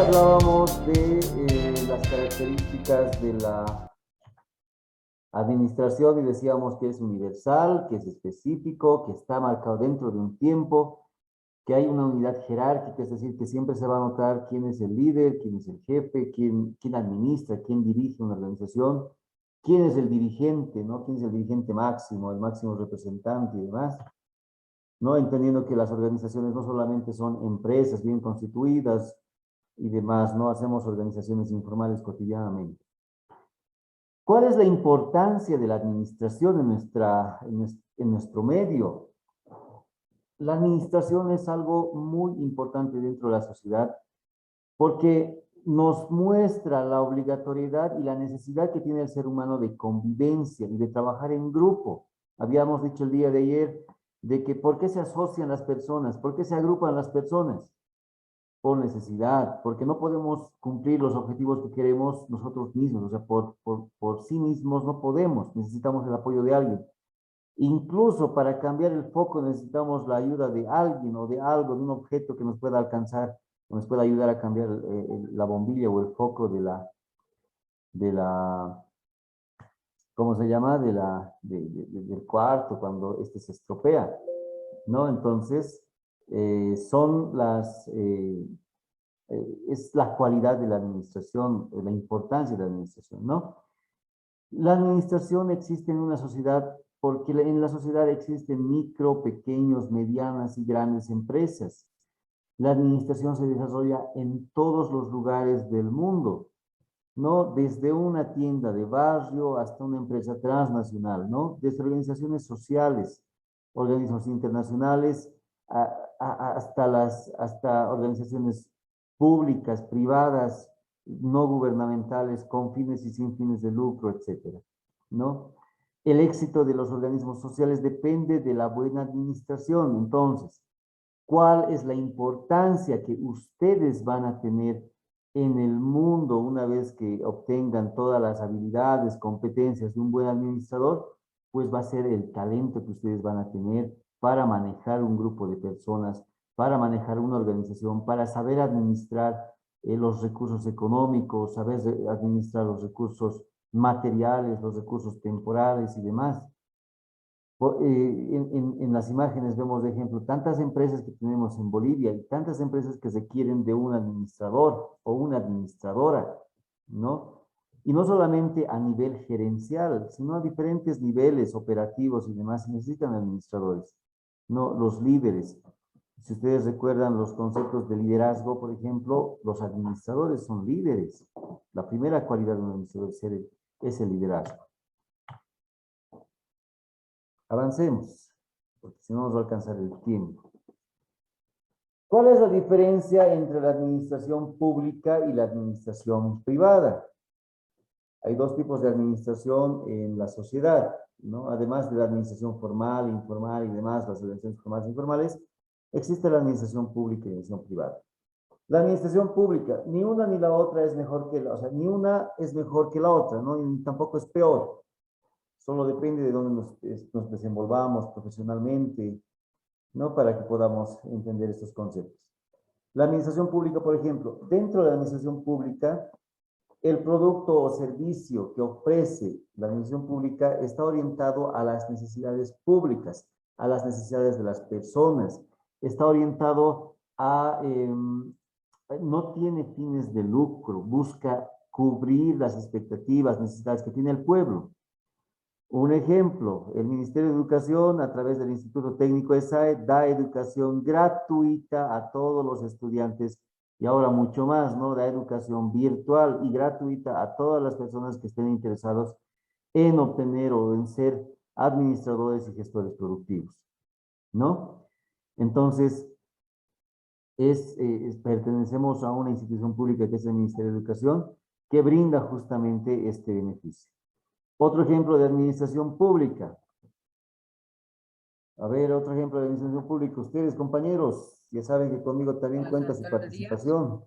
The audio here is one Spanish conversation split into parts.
hablábamos de las características de la administración y decíamos que es universal, que es específico, que está marcado dentro de un tiempo, que hay una unidad jerárquica, es decir, que siempre se va a notar quién es el líder, quién es el jefe, quién administra, quién dirige una organización, quién es el dirigente, ¿no? Quién es el dirigente máximo, el máximo representante y demás, ¿no? Entendiendo que las organizaciones no solamente son empresas bien constituidas y demás, no hacemos organizaciones informales cotidianamente. ¿Cuál es la importancia de la administración en nuestro medio? La administración es algo muy importante dentro de la sociedad porque nos muestra la obligatoriedad y la necesidad que tiene el ser humano de convivencia y de trabajar en grupo. Habíamos dicho el día de ayer de que ¿por qué se asocian las personas? ¿Por qué se agrupan las personas? Por necesidad, porque no podemos cumplir los objetivos que queremos nosotros mismos, o sea, por sí mismos no podemos, necesitamos el apoyo de alguien. Incluso para cambiar el foco necesitamos la ayuda de alguien o de algo, de un objeto que nos pueda alcanzar, que nos pueda ayudar a cambiar la bombilla o el foco de la, ¿cómo se llama? Del cuarto cuando este se estropea, ¿no? Entonces, son es la cualidad de la administración, la importancia de la administración, ¿no? La administración existe en una sociedad porque en la sociedad existen micro, pequeños, medianas y grandes empresas. La administración se desarrolla en todos los lugares del mundo, ¿no? Desde una tienda de barrio hasta una empresa transnacional, ¿no? Desde organizaciones sociales, organismos internacionales, hasta organizaciones públicas, privadas, no gubernamentales, con fines y sin fines de lucro, etcétera, ¿no? El éxito de los organismos sociales depende de la buena administración. Entonces, ¿cuál es la importancia que ustedes van a tener en el mundo una vez que obtengan todas las habilidades, competencias de un buen administrador? Pues va a ser el talento que ustedes van a tener para manejar un grupo de personas, para manejar una organización, para saber administrar los recursos económicos, saber administrar los recursos materiales, los recursos temporales y demás. En las imágenes vemos de ejemplo tantas empresas que tenemos en Bolivia y tantas empresas que requieren de un administrador o una administradora, ¿no? Y no solamente a nivel gerencial, sino a diferentes niveles operativos y demás, se necesitan administradores, ¿no? Los líderes. Si ustedes recuerdan los conceptos de liderazgo, por ejemplo, los administradores son líderes. La primera cualidad de un administrador es el liderazgo. Avancemos, porque si no nos va a alcanzar el tiempo. ¿Cuál es la diferencia entre la administración pública y la administración privada? Hay dos tipos de administración en la sociedad, ¿no? Además de la administración formal, informal y demás, las organizaciones formales e informales, existe la administración pública y la administración privada. La administración pública, ni una ni la otra es mejor que la, o sea, ni una es mejor que la otra, ¿no? Y tampoco es peor. Solo depende de dónde nos desenvolvamos profesionalmente, ¿no? Para que podamos entender estos conceptos. La administración pública, por ejemplo, dentro de la administración pública, el producto o servicio que ofrece la administración pública está orientado a las necesidades públicas, a las necesidades de las personas, está orientado no tiene fines de lucro, busca cubrir las expectativas, necesidades que tiene el pueblo. Un ejemplo, el Ministerio de Educación, a través del Instituto Técnico ESAE, da educación gratuita a todos los estudiantes y ahora mucho más, ¿no? Da educación virtual y gratuita a todas las personas que estén interesados en obtener o en ser administradores y gestores productivos, ¿no? Entonces, pertenecemos a una institución pública que es el Ministerio de Educación, que brinda justamente este beneficio. Otro ejemplo de administración pública. A ver, otro ejemplo de administración pública. Ustedes, compañeros, ya saben que conmigo también cuenta su participación.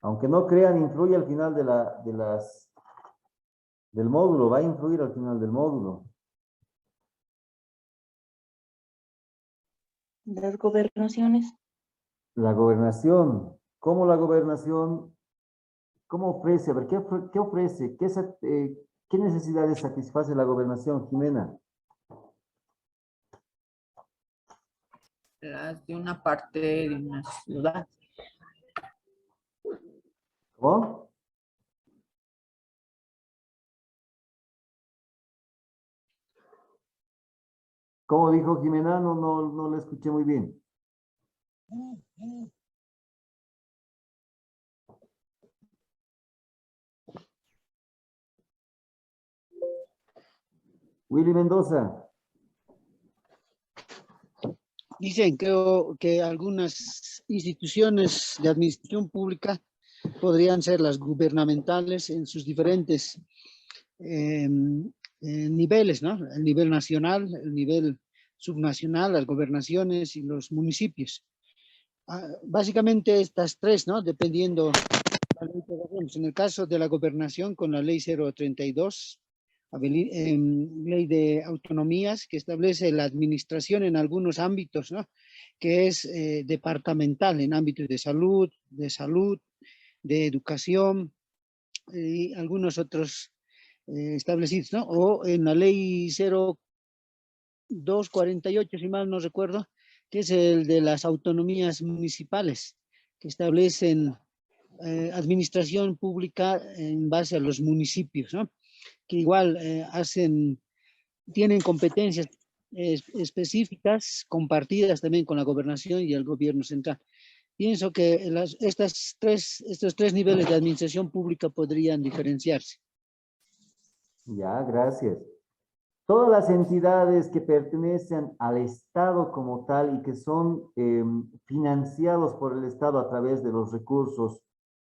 Aunque no crean, influye al final del módulo, va a influir al final del módulo. Las gobernaciones. La gobernación. ¿Cómo la gobernación, cómo ofrece? A ver, ¿qué ofrece? ¿Qué necesidades satisface la gobernación, Jimena? Las de una parte de una ciudad. ¿Cómo? ¿Cómo dijo Jimena? No la escuché muy bien. Willy Mendoza. Dicen que algunas instituciones de administración pública podrían ser las gubernamentales en sus diferentes niveles, ¿no? El nivel nacional, el nivel subnacional, las gobernaciones y los municipios. Básicamente estas tres, ¿no? Dependiendo de la ley que hagamos. En el caso de la gobernación, con la ley 032, ley de autonomías que establece la administración en algunos ámbitos, ¿no? Que es departamental en ámbitos de educación y algunos otros establecidos, ¿no? O en la ley 0248, si mal no recuerdo, que es el de las autonomías municipales, que establecen administración pública en base a los municipios, ¿no? Que igual tienen competencias específicas compartidas también con la gobernación y el gobierno central. Pienso que estos tres niveles de administración pública podrían diferenciarse. Ya, gracias. Todas las entidades que pertenecen al Estado como tal y que son financiados por el Estado a través de los recursos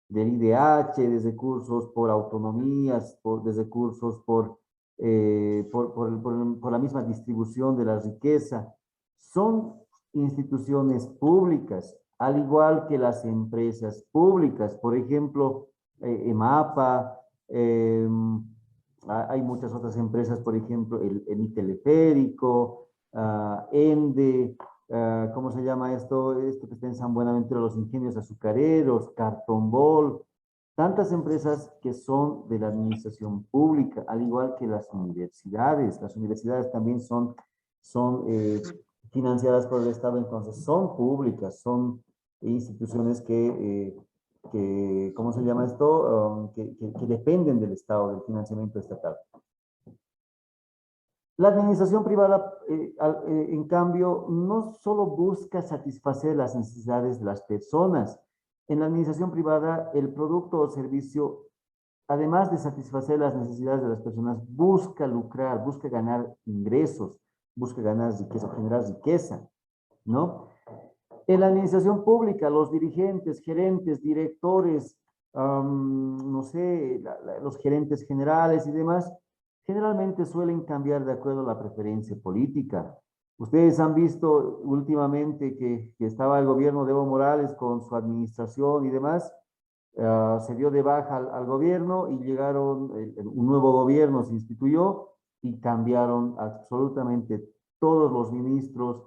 del IDH, de recursos por autonomías, de recursos por la misma distribución de la riqueza, son instituciones públicas, al igual que las empresas públicas, por ejemplo, EMAPA, hay muchas otras empresas, por ejemplo, el Teleférico, ENDE, ¿cómo se llama esto? Esto que está en San Buenaventura, los ingenios azucareros, Cartombol, tantas empresas que son de la administración pública, al igual que las universidades. Las universidades también son financiadas por el Estado, entonces son públicas, son instituciones ¿cómo se llama esto? Que dependen del Estado, del financiamiento estatal. La administración privada, en cambio, no solo busca satisfacer las necesidades de las personas. En la administración privada, el producto o servicio, además de satisfacer las necesidades de las personas, busca lucrar, busca ganar ingresos, busca ganar riqueza, generar riqueza, ¿no? En la administración pública, los dirigentes, gerentes, directores, no sé, los gerentes generales y demás, generalmente suelen cambiar de acuerdo a la preferencia política. Ustedes han visto últimamente que estaba el gobierno de Evo Morales con su administración y demás, se dio de baja al gobierno y llegaron, un nuevo gobierno se instituyó y cambiaron absolutamente todos los ministros,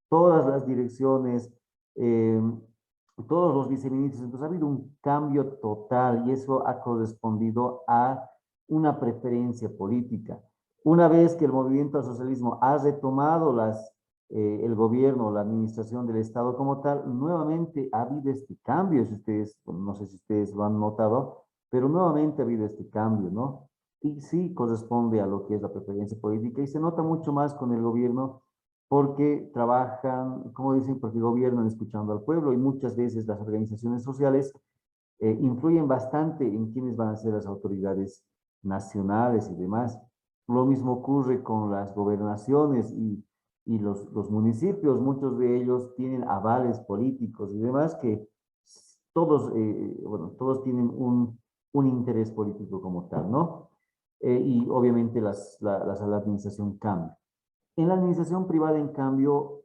todas las direcciones, eh, todos los viceministros. Entonces ha habido un cambio total y eso ha correspondido a una preferencia política. Una vez que el movimiento al socialismo ha retomado el gobierno, la administración del Estado como tal, nuevamente ha habido este cambio, si ustedes, no sé si ustedes lo han notado, pero nuevamente ha habido este cambio, ¿no? Y sí corresponde a lo que es la preferencia política y se nota mucho más con el gobierno porque trabajan, como dicen, porque gobiernan escuchando al pueblo y muchas veces las organizaciones sociales influyen bastante en quiénes van a ser las autoridades nacionales y demás. Lo mismo ocurre con las gobernaciones y los municipios, muchos de ellos tienen avales políticos y demás que todos, bueno, todos tienen un interés político como tal, ¿no? Y obviamente la administración cambia. En la administración privada, en cambio,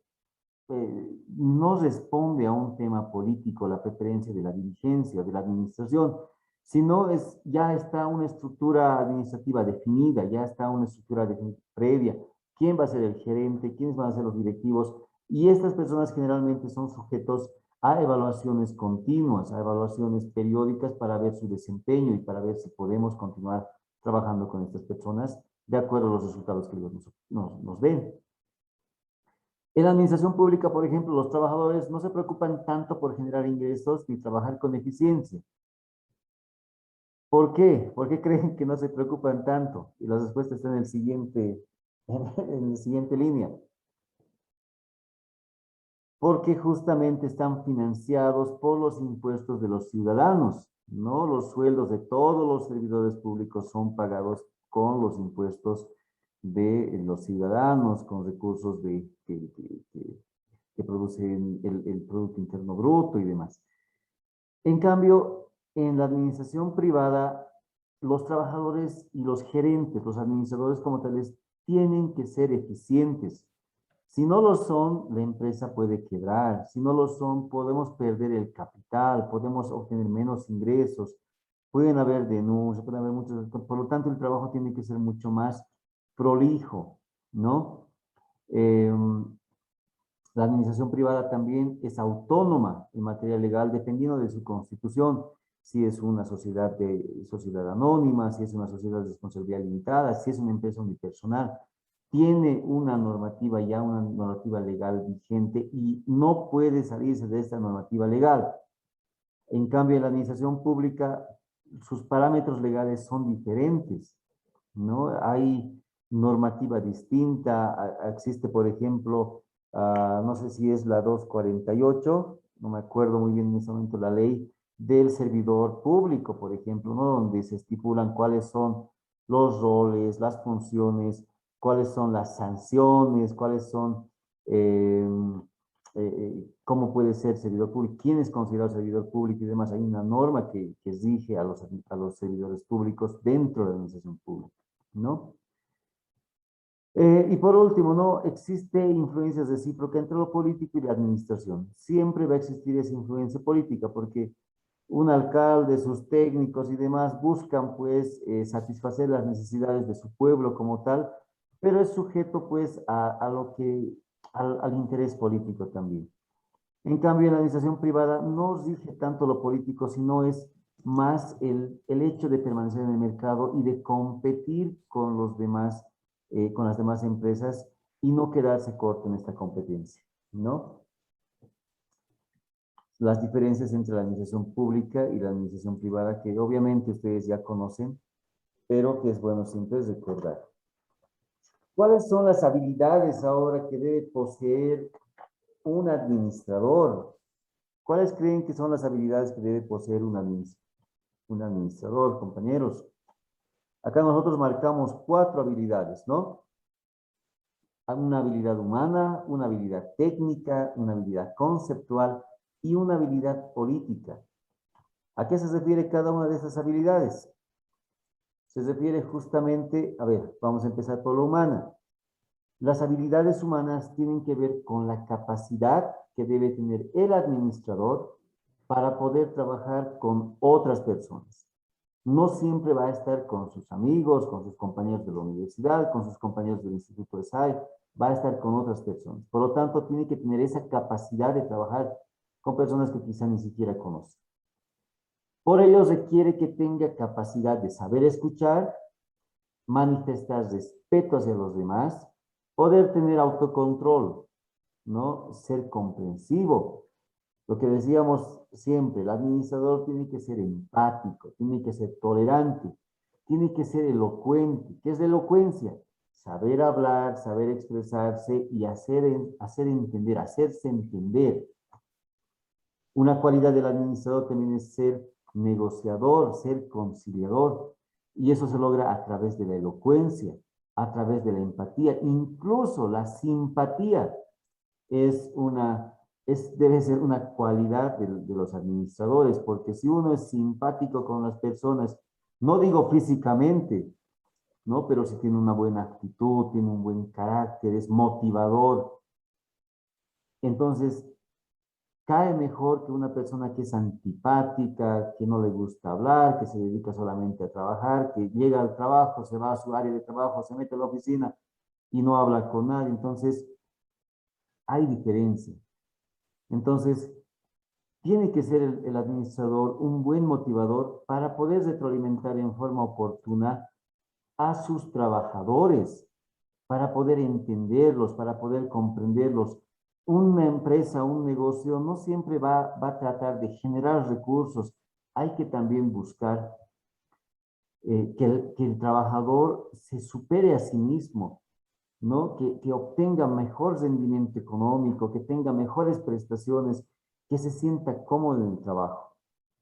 no responde a un tema político la preferencia de la dirigencia, de la administración, sino ya está una estructura administrativa definida, ya está una estructura previa. ¿Quién va a ser el gerente? ¿Quiénes van a ser los directivos? Y estas personas generalmente son sujetos a evaluaciones continuas, a evaluaciones periódicas para ver su desempeño y para ver si podemos continuar trabajando con estas personas de acuerdo a los resultados que ellos nos den. En la administración pública, por ejemplo, los trabajadores no se preocupan tanto por generar ingresos ni trabajar con eficiencia. ¿Por qué? ¿Por qué creen que no se preocupan tanto? Y la respuesta está en la siguiente línea. Porque justamente están financiados por los impuestos de los ciudadanos, ¿no? Los sueldos de todos los servidores públicos son pagados con los impuestos de los ciudadanos, con recursos que producen el Producto Interno Bruto y demás. En cambio, en la administración privada, los trabajadores y los gerentes, los administradores como tales, tienen que ser eficientes. Si no lo son, la empresa puede quebrar. Si no lo son, podemos perder el capital, podemos obtener menos ingresos, pueden haber denuncias, pueden haber muchos. Por lo tanto, el trabajo tiene que ser mucho más prolijo, ¿no? La administración privada también es autónoma en materia legal, dependiendo de su constitución. Si es una sociedad anónima, si es una sociedad de responsabilidad limitada, si es una empresa unipersonal, tiene una normativa ya, una normativa legal vigente y no puede salirse de esta normativa legal. En cambio, en la administración pública, sus parámetros legales son diferentes, ¿no? Hay normativa distinta, existe, por ejemplo, no sé si es la 248, no me acuerdo muy bien en ese momento la ley del servidor público, por ejemplo, ¿no? Donde se estipulan cuáles son los roles, las funciones, cuáles son las sanciones, cuáles son, cómo puede ser servidor público, quién es considerado servidor público y demás. Hay una norma que rige a los servidores públicos dentro de la administración pública, ¿no? Y por último, no existe influencia recíproca entre lo político y la administración. Siempre va a existir esa influencia política porque un alcalde, sus técnicos y demás buscan pues satisfacer las necesidades de su pueblo como tal, pero es sujeto pues al interés político también. En cambio, en la administración privada no rige tanto lo político, sino es más el hecho de permanecer en el mercado y de competir con con las demás empresas y no quedarse corto en esta competencia, ¿no? Las diferencias entre la administración pública y la administración privada, que obviamente ustedes ya conocen, pero que es bueno siempre recordar. ¿Cuáles son las habilidades ahora que debe poseer un administrador? ¿Cuáles creen que son las habilidades que debe poseer un administrador, compañeros? Acá nosotros marcamos 4 habilidades, ¿no? Una habilidad humana, una habilidad técnica, una habilidad conceptual y una habilidad política. ¿A qué se refiere cada una de estas habilidades? Se refiere justamente, a ver, vamos a empezar por lo humana. Las habilidades humanas tienen que ver con la capacidad que debe tener el administrador para poder trabajar con otras personas. No siempre va a estar con sus amigos, con sus compañeros de la universidad, con sus compañeros del Instituto de SAI, va a estar con otras personas. Por lo tanto, tiene que tener esa capacidad de trabajar con personas que quizá ni siquiera conoce. Por ello requiere que tenga capacidad de saber escuchar, manifestar respeto hacia los demás, poder tener autocontrol, ¿no? Ser comprensivo. Lo que decíamos siempre, el administrador tiene que ser empático, tiene que ser tolerante, tiene que ser elocuente. ¿Qué es la elocuencia? Saber hablar, saber expresarse y hacerse entender. Una cualidad del administrador también es ser negociador, ser conciliador. Y eso se logra a través de la elocuencia, a través de la empatía, incluso la simpatía debe ser una cualidad de los administradores, porque si uno es simpático con las personas, no digo físicamente, ¿no? Pero si tiene una buena actitud, tiene un buen carácter, es motivador, entonces cae mejor que una persona que es antipática, que no le gusta hablar, que se dedica solamente a trabajar, que llega al trabajo, se va a su área de trabajo, se mete a la oficina y no habla con nadie. Entonces, hay diferencia. Entonces, Tiene que ser el administrador un buen motivador para poder retroalimentar en forma oportuna a sus trabajadores, para poder entenderlos, para poder comprenderlos. Una empresa, un negocio, no siempre va a tratar de generar recursos. Hay que también buscar que el trabajador se supere a sí mismo, ¿no? Que obtenga mejor rendimiento económico, que tenga mejores prestaciones, que se sienta cómodo en el trabajo.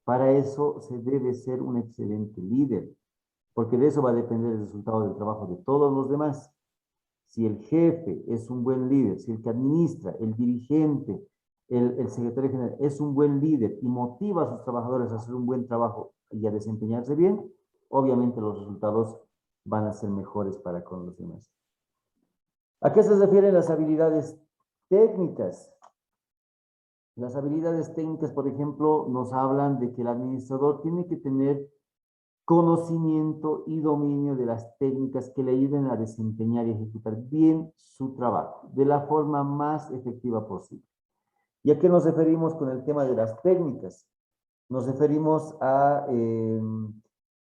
Para eso se debe ser un excelente líder, porque de eso va a depender el resultado del trabajo de todos los demás. Si el jefe es un buen líder, si el que administra, el dirigente, el secretario general es un buen líder y motiva a sus trabajadores a hacer un buen trabajo y a desempeñarse bien, obviamente los resultados van a ser mejores para con los demás. ¿A qué se refieren las habilidades técnicas? Las habilidades técnicas, por ejemplo, nos hablan de que el administrador tiene que tener conocimiento y dominio de las técnicas que le ayuden a desempeñar y ejecutar bien su trabajo de la forma más efectiva posible. ¿Y a qué nos referimos con el tema de las técnicas? Nos referimos a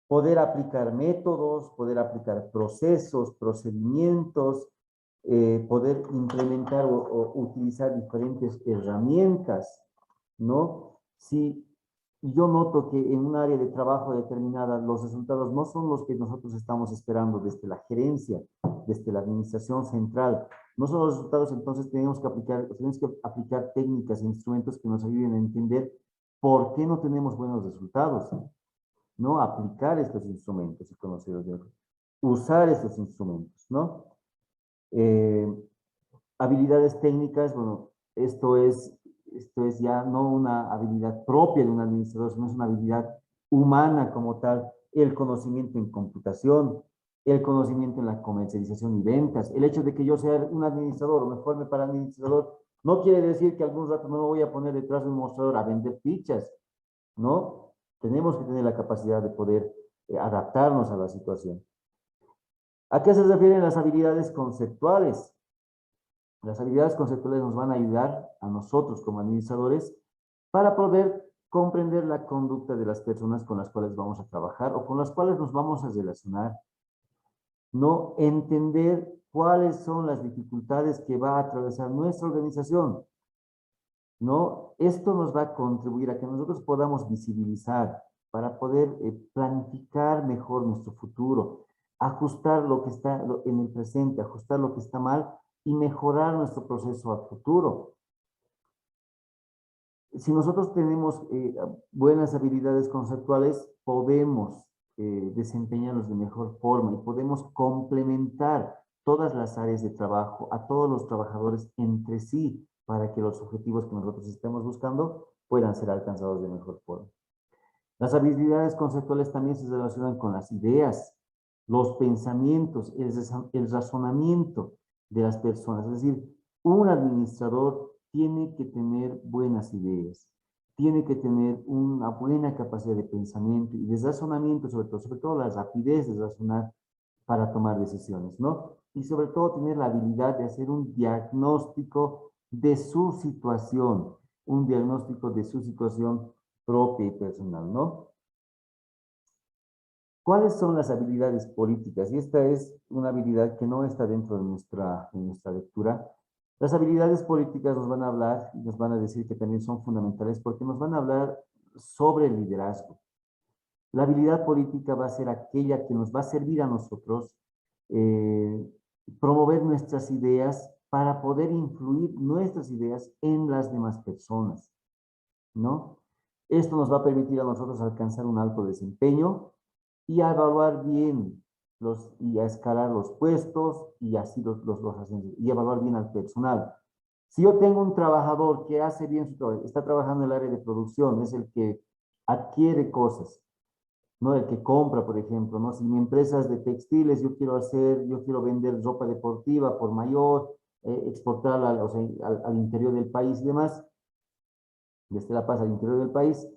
poder aplicar métodos, poder aplicar procesos, procedimientos, poder implementar o utilizar diferentes herramientas, ¿no? Si yo noto que en un área de trabajo determinada los resultados no son los que nosotros estamos esperando desde la gerencia, desde la administración central, no son los resultados, entonces tenemos que aplicar técnicas e instrumentos que nos ayuden a entender por qué no tenemos buenos resultados, ¿no? Aplicar estos instrumentos y conocerlos, usar estos instrumentos, ¿no? Habilidades técnicas, bueno, esto es ya no una habilidad propia de un administrador, sino es una habilidad humana como tal, el conocimiento en computación, el conocimiento en la comercialización y ventas. El hecho de que yo sea un administrador o me forme para administrador, no quiere decir que algún rato no me voy a poner detrás de un mostrador a vender fichas, ¿no? Tenemos que tener la capacidad de poder adaptarnos a la situación. ¿A qué se refieren las habilidades conceptuales? Las habilidades conceptuales nos van a ayudar a nosotros como administradores para poder comprender la conducta de las personas con las cuales vamos a trabajar o con las cuales nos vamos a relacionar. No entender cuáles son las dificultades que va a atravesar nuestra organización. ¿No? Esto nos va a contribuir a que nosotros podamos visibilizar para poder planificar mejor nuestro futuro, ajustar lo que está en el presente, ajustar lo que está mal y mejorar nuestro proceso a futuro. Si nosotros tenemos buenas habilidades conceptuales, podemos desempeñarnos de mejor forma y podemos complementar todas las áreas de trabajo, a todos los trabajadores entre sí, para que los objetivos que nosotros estemos buscando puedan ser alcanzados de mejor forma. Las habilidades conceptuales también se relacionan con las ideas, los pensamientos, el razonamiento de las personas. Es decir, un administrador tiene que tener buenas ideas, tiene que tener una buena capacidad de pensamiento y de razonamiento, sobre todo la rapidez de razonar para tomar decisiones, ¿no? Y sobre todo tener la habilidad de hacer un diagnóstico de su situación, propia y personal, ¿no? ¿Cuáles son las habilidades políticas? Y esta es una habilidad que no está dentro de nuestra lectura. Las habilidades políticas nos van a hablar y nos van a decir que también son fundamentales porque nos van a hablar sobre el liderazgo. La habilidad política va a ser aquella que nos va a servir a nosotros promover nuestras ideas para poder influir nuestras ideas en las demás personas, ¿no? Esto nos va a permitir a nosotros alcanzar un alto desempeño y a evaluar bien y a escalar los puestos y así los ascensos, y evaluar bien al personal. Si yo tengo un trabajador que hace bien su trabajo, está trabajando en el área de producción, es el que adquiere cosas, ¿no? El que compra, por ejemplo, ¿no? Si mi empresa es de textiles, yo quiero vender ropa deportiva por mayor, exportarla al interior del país y demás, desde La Paz al interior del país,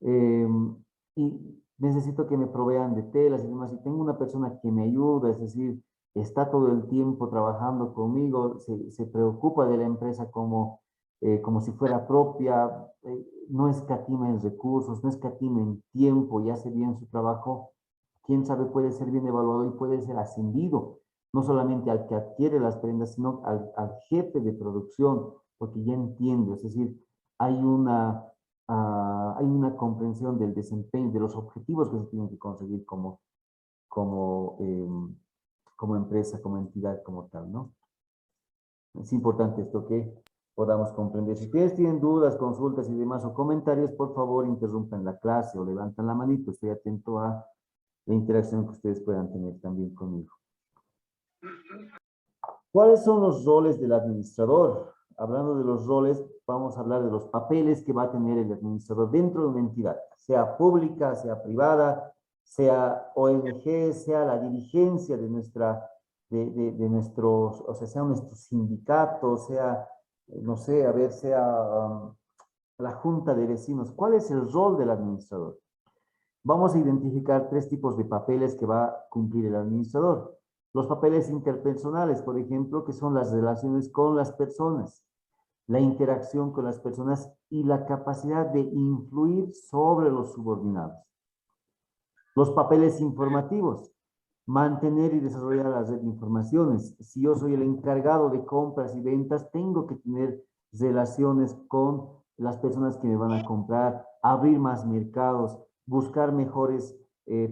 y necesito que me provean de telas y demás, y tengo una persona que me ayuda, es decir, está todo el tiempo trabajando conmigo, se preocupa de la empresa como si fuera propia, no escatima en recursos, no escatima en tiempo y hace bien su trabajo, quién sabe, puede ser bien evaluado y puede ser ascendido, no solamente al que adquiere las prendas, sino al jefe de producción, porque ya entiende, es decir, hay hay una comprensión del desempeño, de los objetivos que se tienen que conseguir como, como empresa, como entidad, como tal, ¿no? Es importante esto que podamos comprender. Si ustedes tienen dudas, consultas y demás o comentarios, por favor interrumpan la clase o levantan la manito. Estoy atento a la interacción que ustedes puedan tener también conmigo. ¿Cuáles son los roles del administrador? Hablando de los roles, vamos a hablar de los papeles que va a tener el administrador dentro de una entidad, sea pública, sea privada, sea ONG, sea la dirigencia de de nuestros, o sea nuestro sindicato, sea, no sé, a ver, sea la junta de vecinos. ¿Cuál es el rol del administrador? Vamos a identificar tres tipos de papeles que va a cumplir el administrador. Los papeles interpersonales, por ejemplo, que son las relaciones con las personas, la interacción con las personas y la capacidad de influir sobre los subordinados. Los papeles informativos, mantener y desarrollar la red de informaciones. Si yo soy el encargado de compras y ventas, tengo que tener relaciones con las personas que me van a comprar, abrir más mercados, buscar mejores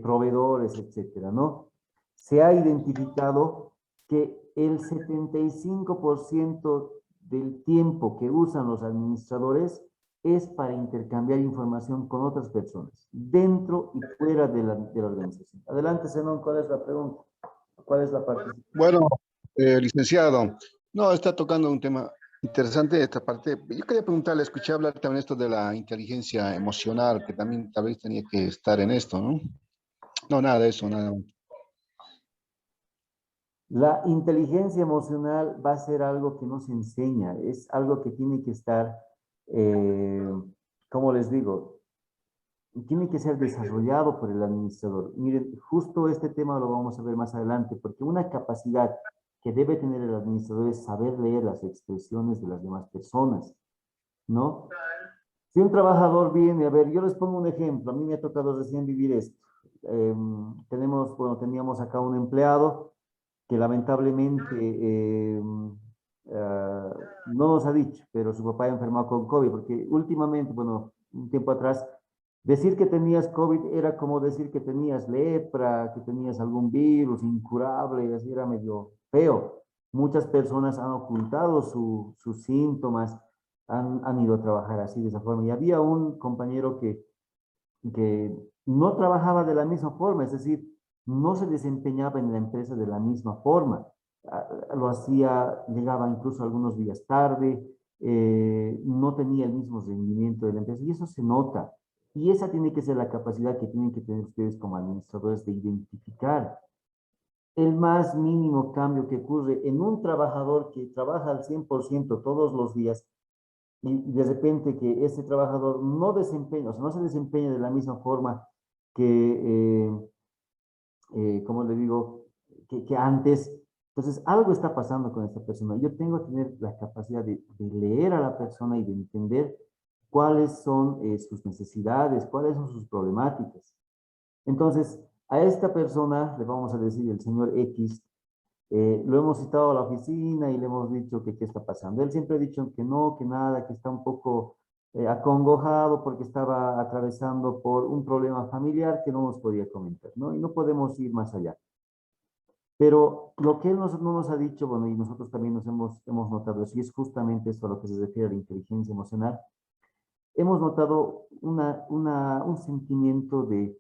proveedores, etcétera, ¿no? Se ha identificado que el 75% del tiempo que usan los administradores es para intercambiar información con otras personas, dentro y fuera de la organización. Adelante, Zenón, ¿cuál es la pregunta? ¿Cuál es la participación? Bueno, licenciado, no, está tocando un tema interesante esta parte. Yo quería preguntarle, escuché hablar también esto de la inteligencia emocional, que también tal vez tenía que estar en esto, ¿no? No, nada de eso, nada. La inteligencia emocional va a ser algo que no se enseña, es algo que tiene que estar, como les digo, tiene que ser desarrollado por el administrador. Miren, justo este tema lo vamos a ver más adelante, porque una capacidad que debe tener el administrador es saber leer las expresiones de las demás personas, ¿no? Si un trabajador viene, a ver, yo les pongo un ejemplo, a mí me ha tocado recién vivir esto. Bueno, teníamos acá un empleado que lamentablemente no nos ha dicho, pero su papá enfermó con COVID, porque últimamente, bueno, un tiempo atrás, decir que tenías COVID era como decir que tenías lepra, que tenías algún virus incurable, así era medio feo. Muchas personas han ocultado sus síntomas, han ido a trabajar así de esa forma. Y había un compañero que no trabajaba de la misma forma, es decir, no se desempeñaba en la empresa de la misma forma. Lo hacía, llegaba incluso algunos días tarde, no tenía el mismo rendimiento de la empresa y eso se nota. Y esa tiene que ser la capacidad que tienen que tener ustedes como administradores de identificar el más mínimo cambio que ocurre en un trabajador que trabaja al 100% todos los días y de repente que ese trabajador no desempeña, o sea, no se desempeña de la misma forma que, como le digo, que antes. Entonces, algo está pasando con esta persona. Yo tengo que tener la capacidad de leer a la persona y de entender cuáles son sus necesidades, cuáles son sus problemáticas. Entonces, a esta persona le vamos a decir el señor X, lo hemos citado a la oficina y le hemos dicho que qué está pasando. Él siempre ha dicho que no, que nada, que está un poco acongojado porque estaba atravesando por un problema familiar que no nos podía comentar, ¿no? Y no podemos ir más allá. Pero lo que él no nos ha dicho, bueno, y nosotros también hemos notado, y es justamente esto a lo que se refiere a la inteligencia emocional, hemos notado un sentimiento de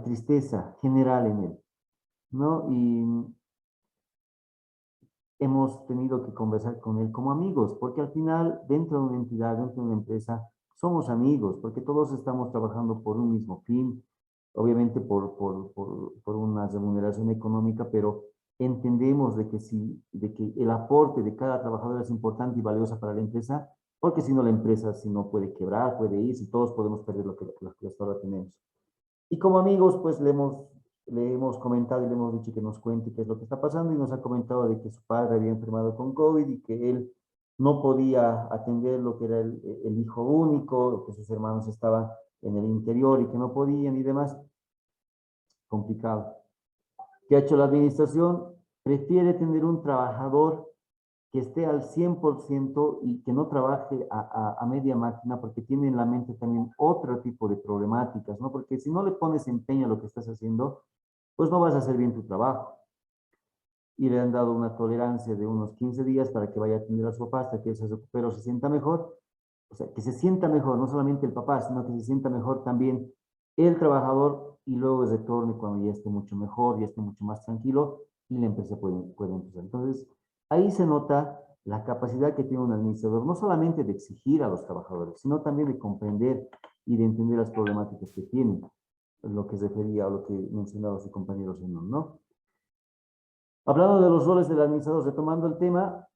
tristeza general en él, ¿no? Y hemos tenido que conversar con él como amigos, porque al final, dentro de una entidad, dentro de una empresa, somos amigos, porque todos estamos trabajando por un mismo fin, obviamente por una remuneración económica, pero entendemos de que, de que el aporte de cada trabajador es importante y valioso para la empresa, porque si no la empresa si no puede quebrar, puede ir, si todos podemos perder lo que hasta ahora tenemos. Y como amigos, pues le hemos comentado y le hemos dicho que nos cuente qué es lo que está pasando y nos ha comentado de que su padre había enfermado con COVID y que él no podía atender lo que era el hijo único, que sus hermanos estaban en el interior y que no podían y demás. Complicado. ¿Qué ha hecho la administración? Prefiere tener un trabajador que esté al 100% y que no trabaje a media máquina porque tiene en la mente también otro tipo de problemáticas, ¿no? Porque si no le pones empeño a lo que estás haciendo, pues no vas a hacer bien tu trabajo. Y le han dado una tolerancia de unos 15 días para que vaya a atender a su papá hasta que él se recupere o se sienta mejor. O sea, que se sienta mejor, no solamente el papá, sino que se sienta mejor también el trabajador y luego retorne cuando ya esté mucho mejor, ya esté mucho más tranquilo y la empresa puede empezar. Entonces, ahí se nota la capacidad que tiene un administrador, no solamente de exigir a los trabajadores, sino también de comprender y de entender las problemáticas que tienen, lo que se refería a lo que mencionaba su compañero Zenón, ¿no? Hablando de los roles del administrador, retomando el tema,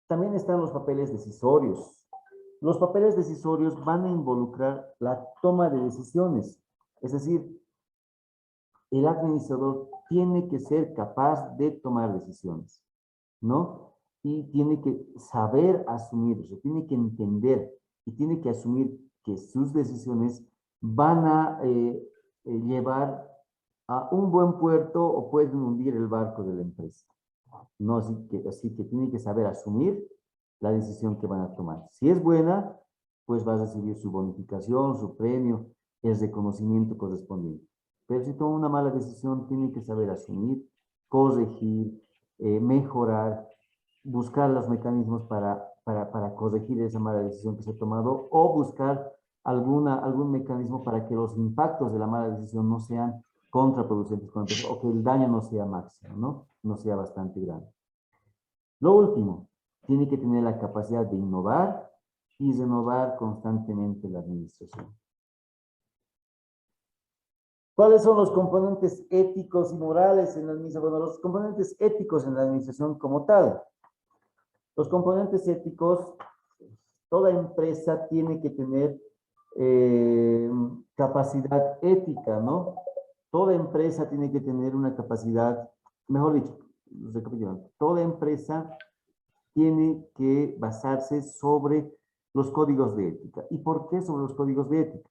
también están los papeles decisorios. Los papeles decisorios van a involucrar la toma de decisiones, es decir, el administrador tiene que ser capaz de tomar decisiones, ¿no? Y tiene que saber asumir, o sea, tiene que entender y tiene que asumir que sus decisiones van a llevar a un buen puerto o pueden hundir el barco de la empresa. No, así que tiene que saber asumir la decisión que van a tomar. Si es buena, pues va a recibir su bonificación, su premio, el reconocimiento correspondiente. Pero si toma una mala decisión, tiene que saber asumir, corregir, mejorar, buscar los mecanismos para corregir esa mala decisión que se ha tomado o buscar algún mecanismo para que los impactos de la mala decisión no sean contraproducentes o que el daño no sea máximo, ¿no? No sea bastante grande. Lo último, tiene que tener la capacidad de innovar y renovar constantemente la administración. ¿Cuáles son los componentes éticos y morales en la administración? Bueno, los componentes éticos en la administración como tal. Los componentes éticos, toda empresa tiene que tener capacidad ética, ¿no? Toda empresa tiene que tener una capacidad, mejor dicho, recapitulando, toda empresa tiene que basarse sobre los códigos de ética. ¿Y por qué sobre los códigos de ética?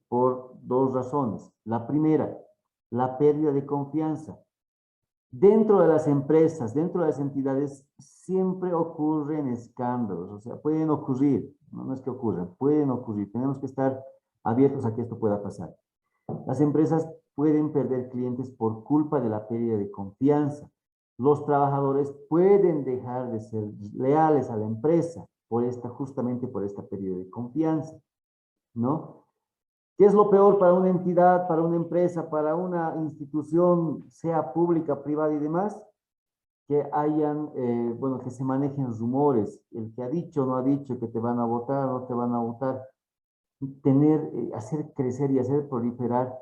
Por dos razones. La primera, la pérdida de confianza. Dentro de las empresas, dentro de las entidades, siempre ocurren escándalos, o sea, pueden ocurrir, no es que ocurran, pueden ocurrir. Tenemos que estar abiertos a que esto pueda pasar. Las empresas pueden perder clientes por culpa de la pérdida de confianza. Los trabajadores pueden dejar de ser leales a la empresa justamente por esta pérdida de confianza, ¿no? ¿Qué es lo peor para una entidad, para una empresa, para una institución, sea pública, privada y demás? Que que se manejen rumores. El que ha dicho, no ha dicho, que te van a votar, no te van a votar. Hacer crecer y hacer proliferar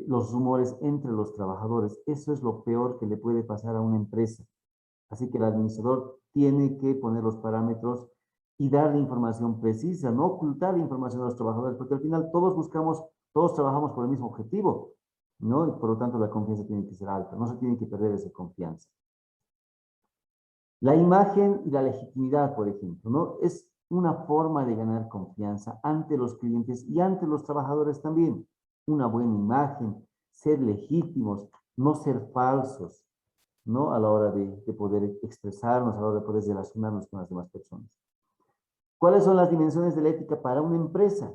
los rumores entre los trabajadores. Eso es lo peor que le puede pasar a una empresa. Así que el administrador tiene que poner los parámetros y dar la información precisa, no ocultar la información a los trabajadores, porque al final todos trabajamos por el mismo objetivo, ¿no? Y por lo tanto la confianza tiene que ser alta, no se tiene que perder esa confianza. La imagen y la legitimidad, por ejemplo, ¿no? Es una forma de ganar confianza ante los clientes y ante los trabajadores también. Una buena imagen, ser legítimos, no ser falsos, ¿no? A la hora de poder expresarnos, a la hora de poder relacionarnos con las demás personas. ¿Cuáles son las dimensiones de la ética para una empresa?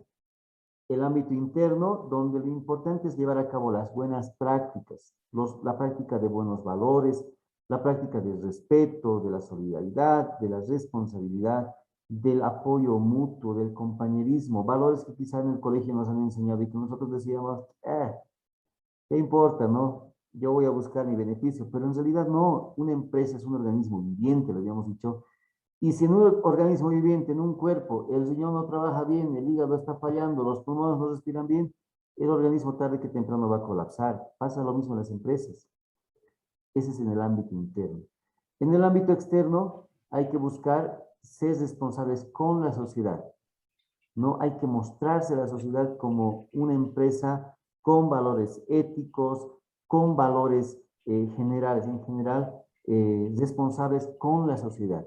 El ámbito interno, donde lo importante es llevar a cabo las buenas prácticas, la práctica de buenos valores, la práctica del respeto, de la solidaridad, de la responsabilidad, del apoyo mutuo, del compañerismo, valores que quizá en el colegio nos han enseñado y que nosotros decíamos, ¿qué importa, no? Yo voy a buscar mi beneficio, pero en realidad no, una empresa es un organismo viviente, lo habíamos dicho, y si en un organismo viviente, en un cuerpo, el riñón no trabaja bien, el hígado está fallando, los pulmones no respiran bien, el organismo tarde que temprano va a colapsar. Pasa lo mismo en las empresas. Ese es en el ámbito interno. En el ámbito externo hay que buscar ser responsables con la sociedad. No hay que mostrarse a la sociedad como una empresa con valores éticos, con valores generales. En general, responsables con la sociedad,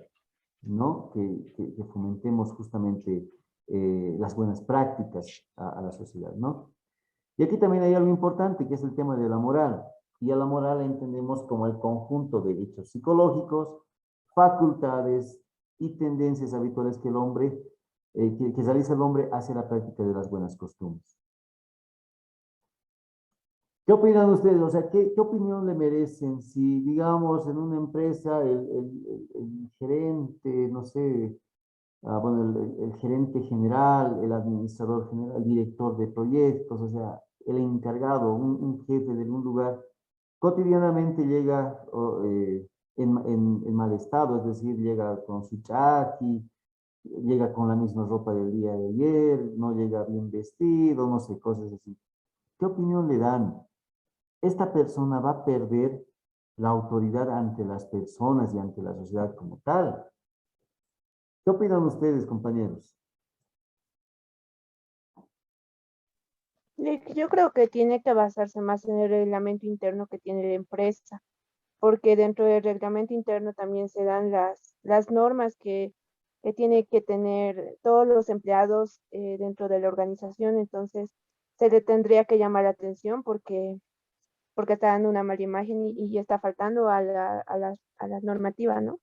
¿no? Que fomentemos justamente las buenas prácticas a la sociedad, ¿no? Y aquí también hay algo importante, que es el tema de la moral. Y a la moral la entendemos como el conjunto de hechos psicológicos, facultades y tendencias habituales que el hombre, que realiza el hombre hacia la práctica de las buenas costumbres. ¿Qué opinan ustedes? O sea, ¿qué opinión le merecen si, digamos, en una empresa el gerente, no sé, bueno, el gerente general, el administrador general, el director de proyectos, o sea, el encargado, un jefe de algún lugar, cotidianamente llega en mal estado, es decir, llega con su chaki, llega con la misma ropa del día de ayer, no llega bien vestido, no sé, cosas así. ¿Qué opinión le dan? Esta persona va a perder la autoridad ante las personas y ante la sociedad como tal. ¿Qué opinan ustedes, compañeros? Yo creo que tiene que basarse más en el reglamento interno que tiene la empresa, porque dentro del reglamento interno también se dan las normas que tiene que tener todos los empleados dentro de la organización. Entonces se le tendría que llamar la atención porque está dando una mala imagen y está faltando a la normativa, ¿no?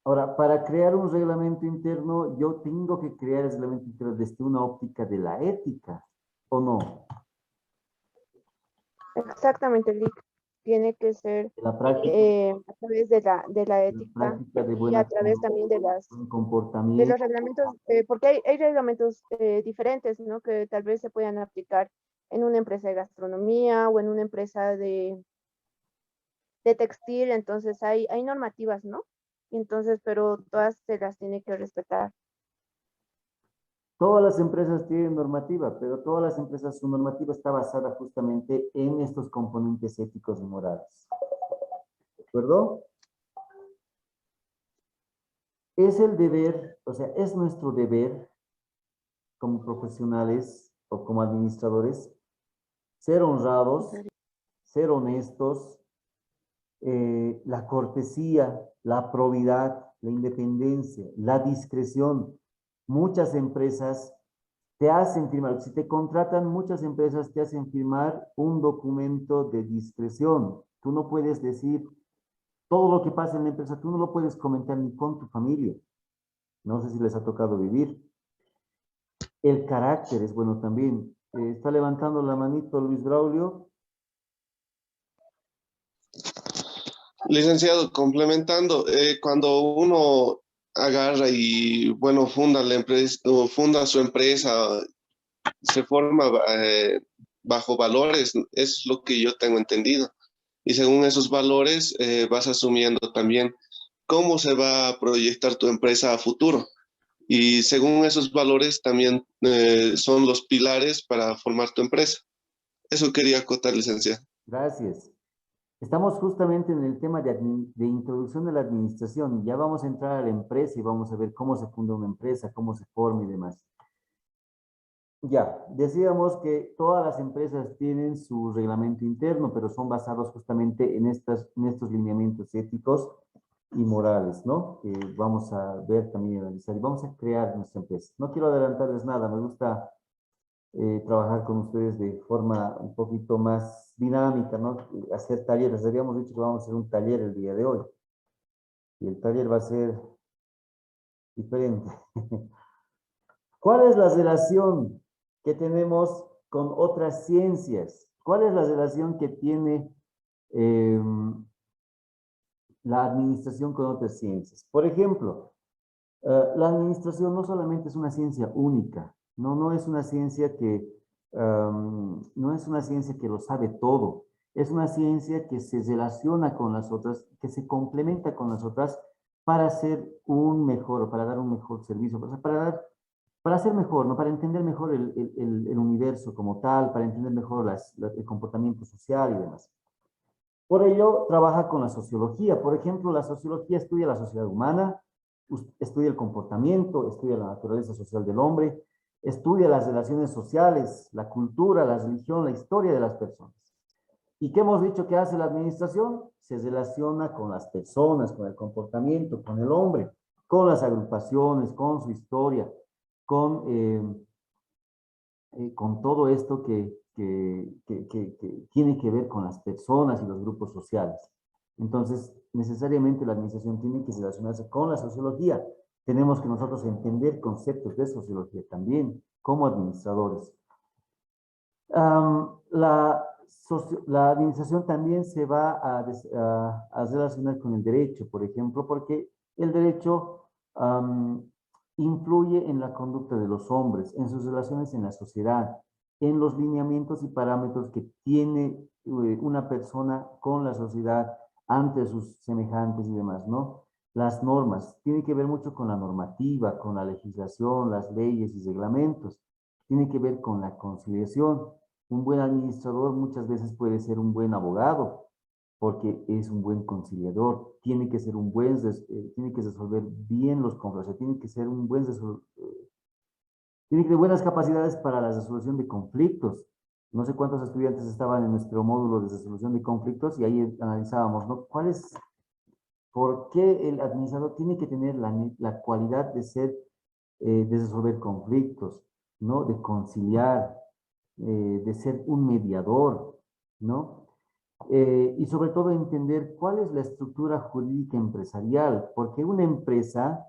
Ahora, para crear un reglamento interno, yo tengo que crear el reglamento interno desde una óptica de la ética, ¿o no? Exactamente, Lick. Tiene que ser De la práctica, a través de la la ética práctica de y a buena través también buen de los comportamiento. reglamentos, porque hay reglamentos diferentes, ¿no? Que tal vez se puedan aplicar en una empresa de gastronomía o en una empresa de textil. Entonces hay normativas, ¿no? Entonces, pero todas se las tiene que respetar. Todas las empresas tienen normativa, pero todas las empresas, su normativa está basada justamente en estos componentes éticos y morales. ¿De acuerdo? Es el deber, o sea, es nuestro deber como profesionales o como administradores ser honrados, ser honestos, la cortesía, la probidad, la independencia, la discreción. Muchas empresas te hacen firmar, si te contratan, muchas empresas te hacen firmar un documento de discreción. Tú no puedes decir todo lo que pasa en la empresa, tú no lo puedes comentar ni con tu familia. No sé si les ha tocado vivir. El carácter es bueno también. Está levantando la manito Luis Braulio. Licenciado, complementando, cuando uno agarra y, bueno, funda la empresa, o funda su empresa, se forma bajo valores, es lo que yo tengo entendido. Y según esos valores, vas asumiendo también cómo se va a proyectar tu empresa a futuro. Y según esos valores también son los pilares para formar tu empresa. Eso quería acotar, licenciado. Gracias. Estamos justamente en el tema de introducción de la administración y ya vamos a entrar a la empresa y vamos a ver cómo se funda una empresa, cómo se forma y demás. Ya, decíamos que todas las empresas tienen su reglamento interno, pero son basados justamente en estos lineamientos éticos y morales, ¿no? Que vamos a ver también y analizar y vamos a crear nuestra empresa. No quiero adelantarles nada, me gusta trabajar con ustedes de forma un poquito más dinámica, ¿no? Hacer talleres. Habíamos dicho que vamos a hacer un taller el día de hoy. Y el taller va a ser diferente. ¿Cuál es la relación que tenemos con otras ciencias? ¿Cuál es la relación que tiene la administración con otras ciencias? Por ejemplo, la administración no solamente es una ciencia única, no es una ciencia que, no es una ciencia que lo sabe todo, es una ciencia que se relaciona con las otras, que se complementa con las otras para hacer un mejor, para dar un mejor servicio, para ser mejor, ¿no? Para entender mejor el universo como tal, para entender mejor el comportamiento social y demás. Por ello, trabaja con la sociología. Por ejemplo, la sociología estudia la sociedad humana, estudia el comportamiento, estudia la naturaleza social del hombre, estudia las relaciones sociales, la cultura, la religión, la historia de las personas. ¿Y qué hemos dicho que hace la administración? Se relaciona con las personas, con el comportamiento, con el hombre, con las agrupaciones, con su historia, con todo esto que tiene que ver con las personas y los grupos sociales. Entonces, necesariamente la administración tiene que relacionarse con la sociología. Tenemos que nosotros entender conceptos de sociología también, como administradores. La administración también se va a relacionar con el derecho, por ejemplo, porque el derecho influye en la conducta de los hombres, en sus relaciones en la sociedad, en los lineamientos y parámetros que tiene una persona con la sociedad ante sus semejantes y demás, ¿no? Las normas, tiene que ver mucho con la normativa, con la legislación, las leyes y reglamentos, tiene que ver con la conciliación. Un buen administrador muchas veces puede ser un buen abogado, porque es un buen conciliador, tiene que ser tiene que resolver bien los conflictos, tiene que ser un buen tiene que tener buenas capacidades para la resolución de conflictos. No sé cuántos estudiantes estaban en nuestro módulo de resolución de conflictos y ahí analizábamos, ¿no? ¿Por qué el administrador tiene que tener la cualidad de resolver conflictos, ¿no? De conciliar, de ser un mediador, ¿no? Y sobre todo entender cuál es la estructura jurídica empresarial, porque una empresa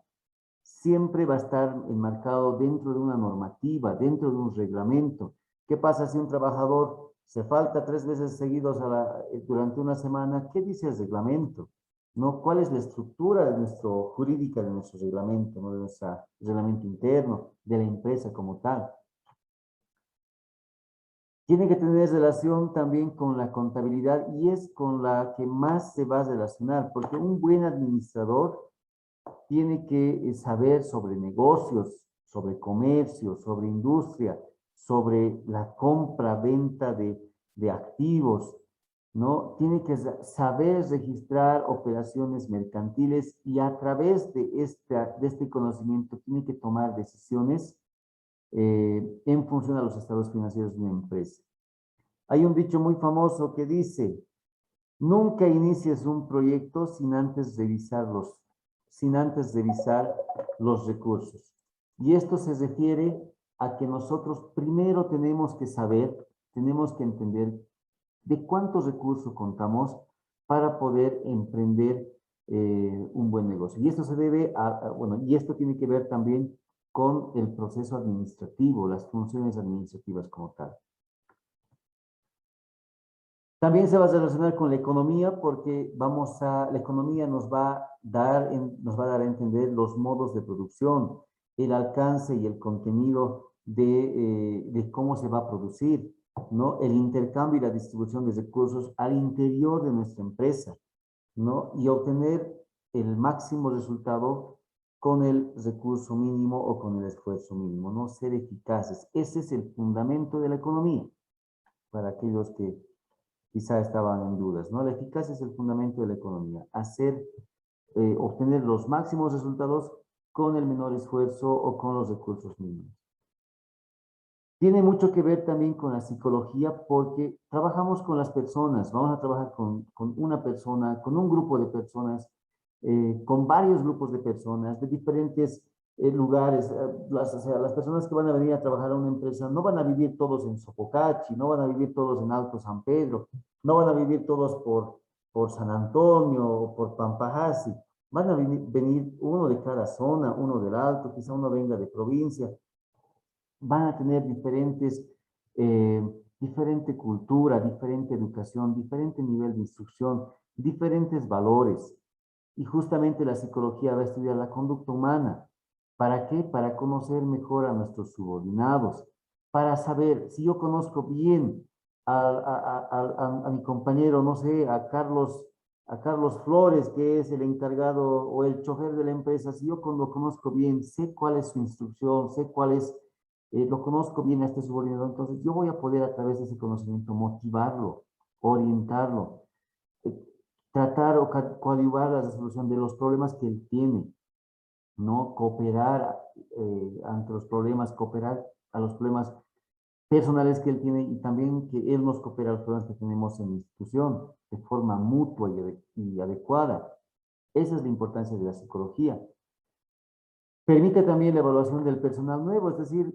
siempre va a estar enmarcado dentro de una normativa, dentro de un reglamento. ¿Qué pasa si un trabajador se falta 3 veces seguidos durante una semana? ¿Qué dice el reglamento? ¿No? ¿Cuál es la estructura jurídica de nuestro reglamento, ¿no? De nuestro reglamento interno, de la empresa como tal? Tiene que tener relación también con la contabilidad y es con la que más se va a relacionar, porque un buen administrador tiene que saber sobre negocios, sobre comercio, sobre industria, sobre la compra-venta de activos, ¿no? Tiene que saber registrar operaciones mercantiles y a través de este conocimiento tiene que tomar decisiones en función a los estados financieros de una empresa. Hay un dicho muy famoso que dice, nunca inicies un proyecto sin antes revisar los recursos. Y esto se refiere a que nosotros primero tenemos que saber, tenemos que entender de cuántos recursos contamos para poder emprender un buen negocio. Y esto se debe bueno, y esto tiene que ver también con el proceso administrativo, las funciones administrativas como tal. También se va a relacionar con la economía porque la economía nos va a dar a entender los modos de producción, el alcance y el contenido de cómo se va a producir, ¿no? El intercambio y la distribución de recursos al interior de nuestra empresa, ¿no? Y obtener el máximo resultado con el recurso mínimo o con el esfuerzo mínimo, ¿no? Ser eficaces. Ese es el fundamento de la economía, para aquellos que quizá estaban en dudas, ¿no? La eficacia es el fundamento de la economía. Obtener los máximos resultados con el menor esfuerzo o con los recursos mínimos. Tiene mucho que ver también con la psicología porque trabajamos con las personas, vamos a trabajar con una persona, con un grupo de personas, con varios grupos de personas de diferentes lugares. O sea, las personas que van a venir a trabajar a una empresa no van a vivir todos en Sopocachi, no van a vivir todos en Alto San Pedro, no van a vivir todos por San Antonio o por Pampajasi. Van a venir uno de cada zona, uno del Alto, quizá uno venga de provincia. Van a tener diferente cultura, diferente educación, diferente nivel de instrucción, diferentes valores. Y justamente la psicología va a estudiar la conducta humana. ¿Para qué? Para conocer mejor a nuestros subordinados, para saber si yo conozco bien a mi compañero, no sé, a Carlos Flores, que es el encargado o el chofer de la empresa, si yo lo conozco bien, sé cuál es su instrucción, sé cuál es, lo conozco bien a este subordinado, entonces yo voy a poder a través de ese conocimiento motivarlo, orientarlo, tratar o coadyuvar la resolución de los problemas que él tiene, ¿no? Cooperar ante los problemas, cooperar a los problemas, personales que él tiene y también que él nos coopera a los problemas que tenemos en la institución de forma mutua y adecuada. Esa es la importancia de la psicología. Permite también la evaluación del personal nuevo, es decir,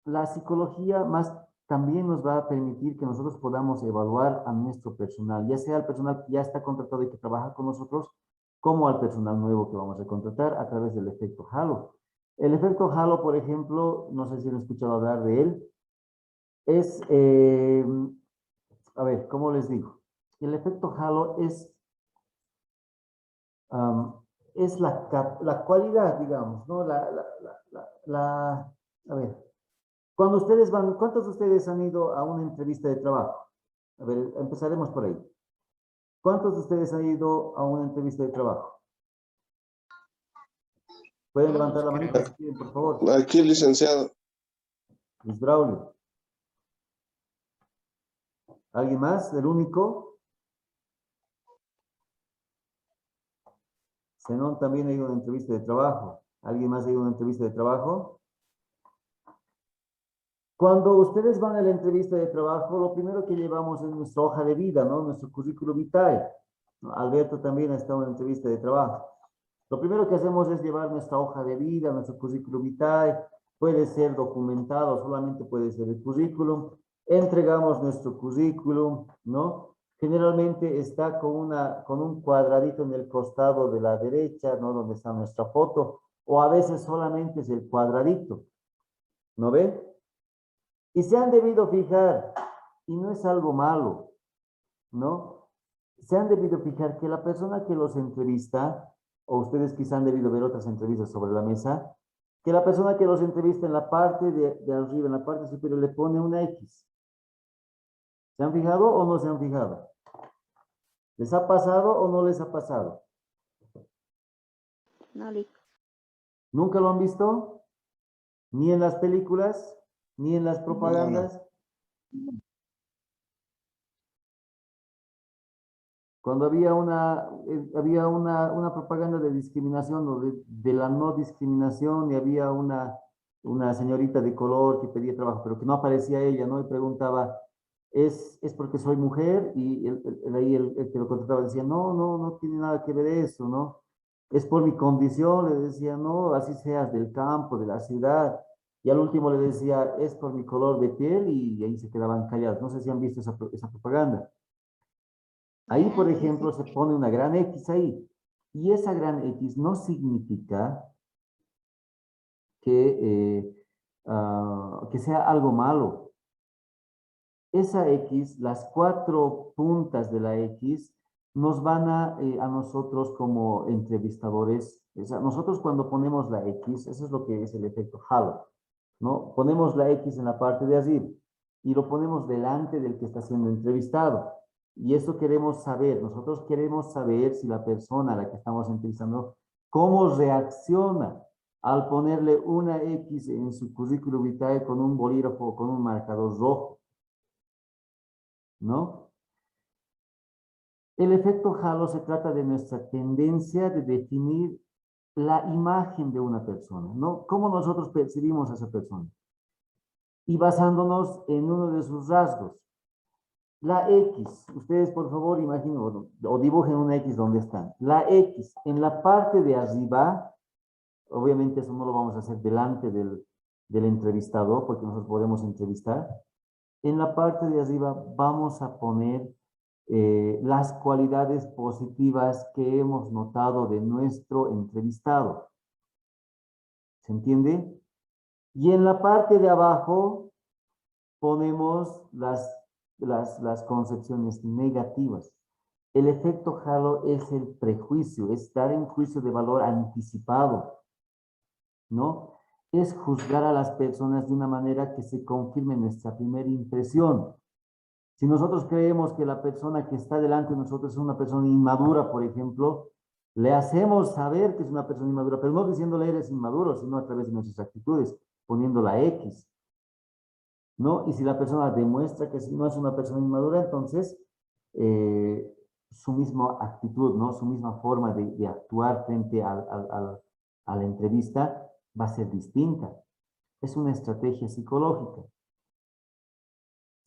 la psicología más también nos va a permitir que nosotros podamos evaluar a nuestro personal, ya sea el personal que ya está contratado y que trabaja con nosotros, como al personal nuevo que vamos a contratar a través del efecto halo. El efecto halo, por ejemplo, no sé si han escuchado hablar de él, es, a ver, ¿cómo les digo? El efecto halo es la cualidad, digamos, ¿no? A ver, cuando ustedes van, ¿cuántos de ustedes han ido a una entrevista de trabajo? A ver, empezaremos por ahí. ¿Cuántos de ustedes han ido a una entrevista de trabajo? ¿Pueden levantar la manita si quieren, por favor? Aquí, licenciado. Luis Braulio. ¿Alguien más? ¿El único? Zenón también ha ido a una entrevista de trabajo. ¿Alguien más ha ido a una entrevista de trabajo? Cuando ustedes van a la entrevista de trabajo, lo primero que llevamos es nuestra hoja de vida, ¿no? Nuestro currículum vitae. Alberto también ha estado en una entrevista de trabajo. Lo primero que hacemos es llevar nuestra hoja de vida, nuestro currículum vitae. Puede ser documentado, solamente puede ser el currículum. Entregamos nuestro currículum, ¿no? Generalmente está con un cuadradito en el costado de la derecha, ¿no? Donde está nuestra foto. O a veces solamente es el cuadradito. ¿No ve? Y se han debido fijar, y no es algo malo, ¿no? Se han debido fijar que la persona que los entrevista, o ustedes quizá han debido ver otras entrevistas sobre la mesa, que la persona que los entrevista en la parte de arriba, en la parte superior, le pone una X. ¿Se han fijado o no se han fijado? ¿Les ha pasado o no les ha pasado? No, Lick. ¿Nunca lo han visto? ¿Ni en las películas? ¿Ni en las propagandas? Cuando había una propaganda de discriminación o de la no discriminación y había una señorita de color que pedía trabajo, pero que no aparecía ella, ¿no? Y preguntaba, ¿es porque soy mujer? Y el que lo contrataba decía, no tiene nada que ver eso, ¿no? Es por mi condición, le decía, no, así seas del campo, de la ciudad. Y al último le decía, es por mi color de piel y ahí se quedaban callados. No sé si han visto esa propaganda. Ahí, por ejemplo, se pone una gran X ahí. Y esa gran X no significa que sea algo malo. Esa X, las 4 puntas de la X, nos van a nosotros como entrevistadores. Nosotros cuando ponemos la X, eso es lo que es el efecto halo, ¿no? Ponemos la X en la parte de arriba y lo ponemos delante del que está siendo entrevistado. Y eso queremos saber, nosotros queremos saber si la persona a la que estamos entrevistando, cómo reacciona al ponerle una X en su currículum vitae con un bolígrafo o con un marcador rojo, ¿no? El efecto halo se trata de nuestra tendencia de definir la imagen de una persona, ¿no? Cómo nosotros percibimos a esa persona. Y basándonos en uno de sus rasgos. La X, ustedes por favor imaginen o dibujen una X donde están. La X en la parte de arriba, obviamente eso no lo vamos a hacer delante del entrevistador porque nosotros podemos entrevistar. En la parte de arriba vamos a poner las cualidades positivas que hemos notado de nuestro entrevistado. ¿Se entiende? Y en la parte de abajo ponemos las concepciones negativas. El efecto halo es el prejuicio, es dar un juicio de valor anticipado, ¿no? Es juzgar a las personas de una manera que se confirme nuestra primera impresión. Si nosotros creemos que la persona que está delante de nosotros es una persona inmadura, por ejemplo, le hacemos saber que es una persona inmadura, pero no diciéndole eres inmaduro, sino a través de nuestras actitudes, poniendo la X, ¿no? Y si la persona demuestra que no es una persona inmadura, entonces su misma actitud, ¿no? Su misma forma de actuar frente a la entrevista va a ser distinta. Es una estrategia psicológica.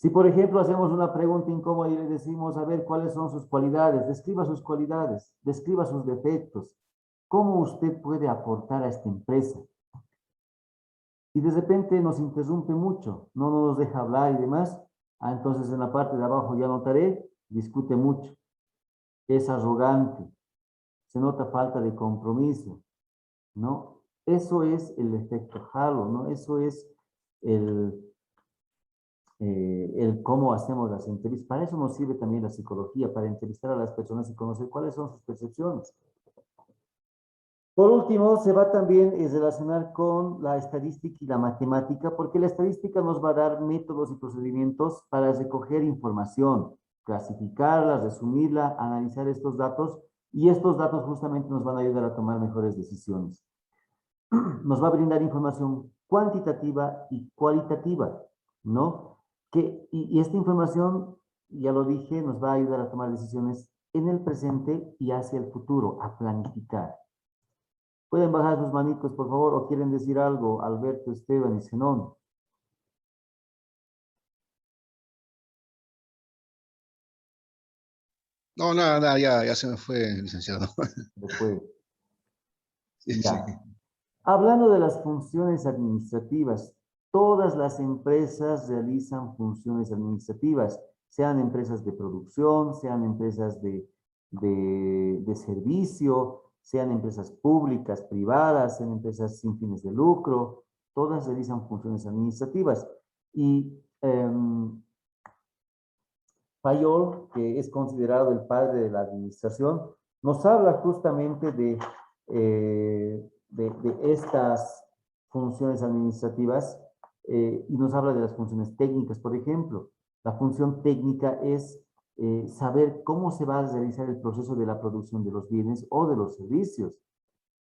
Si, por ejemplo, hacemos una pregunta incómoda y le decimos, a ver, ¿cuáles son sus cualidades? Describa sus defectos. ¿Cómo usted puede aportar a esta empresa? Y de repente nos interrumpe mucho, no nos deja hablar y demás. Entonces en la parte de abajo ya notaré, discute mucho, es arrogante, se nota falta de compromiso, ¿no? Eso es el efecto halo, ¿no? Eso es el cómo hacemos las entrevistas. Para eso nos sirve también la psicología, para entrevistar a las personas y conocer cuáles son sus percepciones. Por último, se va también a relacionar con la estadística y la matemática, porque la estadística nos va a dar métodos y procedimientos para recoger información, clasificarla, resumirla, analizar estos datos, y estos datos justamente nos van a ayudar a tomar mejores decisiones. Nos va a brindar información cuantitativa y cualitativa, ¿no? Y esta información, ya lo dije, nos va a ayudar a tomar decisiones en el presente y hacia el futuro, a planificar. ¿Pueden bajar sus manicos, por favor, o quieren decir algo, Alberto, Esteban y Zenón? No, nada, ya se me fue, licenciado. Después, Sí, sí. ya. Hablando de las funciones administrativas, todas las empresas realizan funciones administrativas, sean empresas de producción, sean empresas de servicio, sean empresas públicas, privadas, sean empresas sin fines de lucro, todas realizan funciones administrativas. Y Fayol, que es considerado el padre de la administración, nos habla justamente de estas funciones administrativas y nos habla de las funciones técnicas. Por ejemplo, la función técnica es saber cómo se va a realizar el proceso de la producción de los bienes o de los servicios.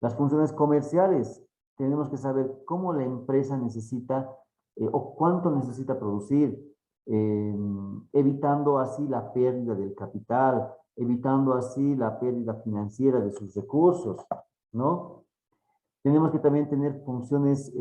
Las funciones comerciales, tenemos que saber cómo la empresa necesita o cuánto necesita producir, evitando así la pérdida del capital, evitando así la pérdida financiera de sus recursos, ¿no? Tenemos que también tener funciones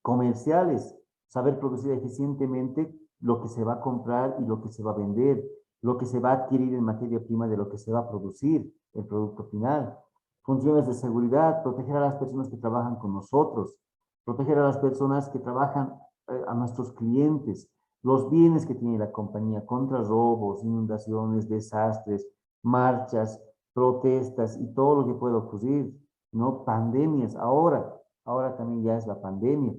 comerciales, saber producir eficientemente lo que se va a comprar y lo que se va a vender, lo que se va a adquirir en materia prima de lo que se va a producir, el producto final. Funciones de seguridad, proteger a las personas que trabajan con nosotros, proteger a las personas que trabajan, a nuestros clientes, los bienes que tiene la compañía contra robos, inundaciones, desastres, marchas, protestas y todo lo que pueda ocurrir, ¿no? Pandemias, ahora también ya es la pandemia.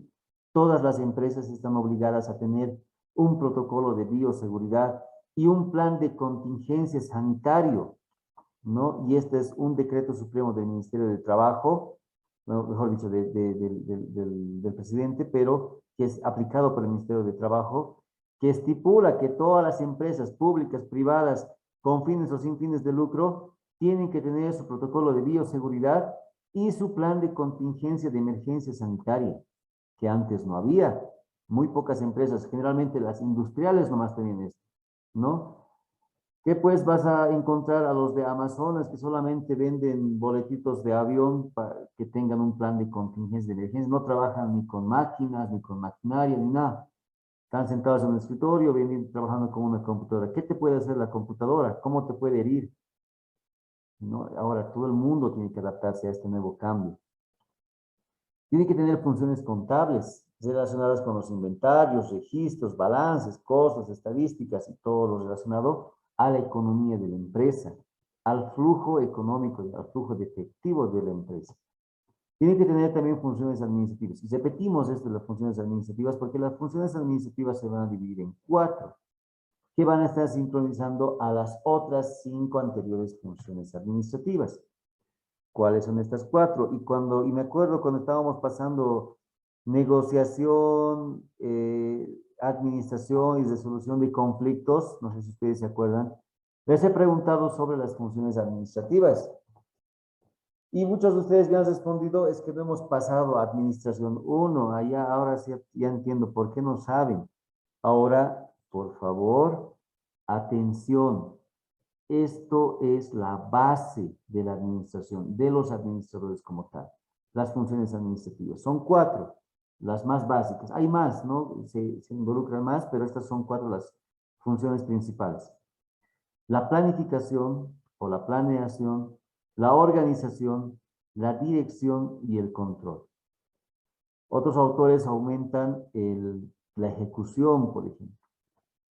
Todas las empresas están obligadas a tener un protocolo de bioseguridad y un plan de contingencia sanitario, ¿no? Y este es un decreto supremo del Ministerio de Trabajo, no, mejor dicho, del presidente, pero que es aplicado por el Ministerio de Trabajo, que estipula que todas las empresas públicas, privadas, con fines o sin fines de lucro, tienen que tener su protocolo de bioseguridad y su plan de contingencia de emergencia sanitaria, que antes no había. Muy pocas empresas, generalmente las industriales nomás tenían esto, ¿no? ¿Qué pues vas a encontrar a los de Amazonas que solamente venden boletitos de avión para que tengan un plan de contingencia de emergencia? No trabajan ni con máquinas, ni con maquinaria, ni nada. Están sentados en un escritorio, trabajando con una computadora. ¿Qué te puede hacer la computadora? ¿Cómo te puede herir? ¿No? Ahora todo el mundo tiene que adaptarse a este nuevo cambio. Tiene que tener funciones contables relacionadas con los inventarios, registros, balances, costos, estadísticas y todo lo relacionado a la economía de la empresa, al flujo económico y al flujo de efectivo de la empresa. Tiene que tener también funciones administrativas. Y repetimos esto de las funciones administrativas porque las funciones administrativas se van a dividir en 4, que van a estar sincronizando a las otras 5 anteriores funciones administrativas. ¿Cuáles son estas 4? Y me acuerdo cuando estábamos pasando negociación, administración y resolución de conflictos, no sé si ustedes se acuerdan, les he preguntado sobre las funciones administrativas. Y muchos de ustedes me han respondido, es que no hemos pasado a administración 1, allá ahora sí ya entiendo por qué no saben. Ahora, por favor, atención. Esto es la base de la administración, de los administradores como tal. Las funciones administrativas son 4. las más básicas. Hay más, ¿no? Se involucran más, pero estas son 4 las funciones principales. La planificación o la planeación, la organización, la dirección y el control. Otros autores aumentan la ejecución, por ejemplo.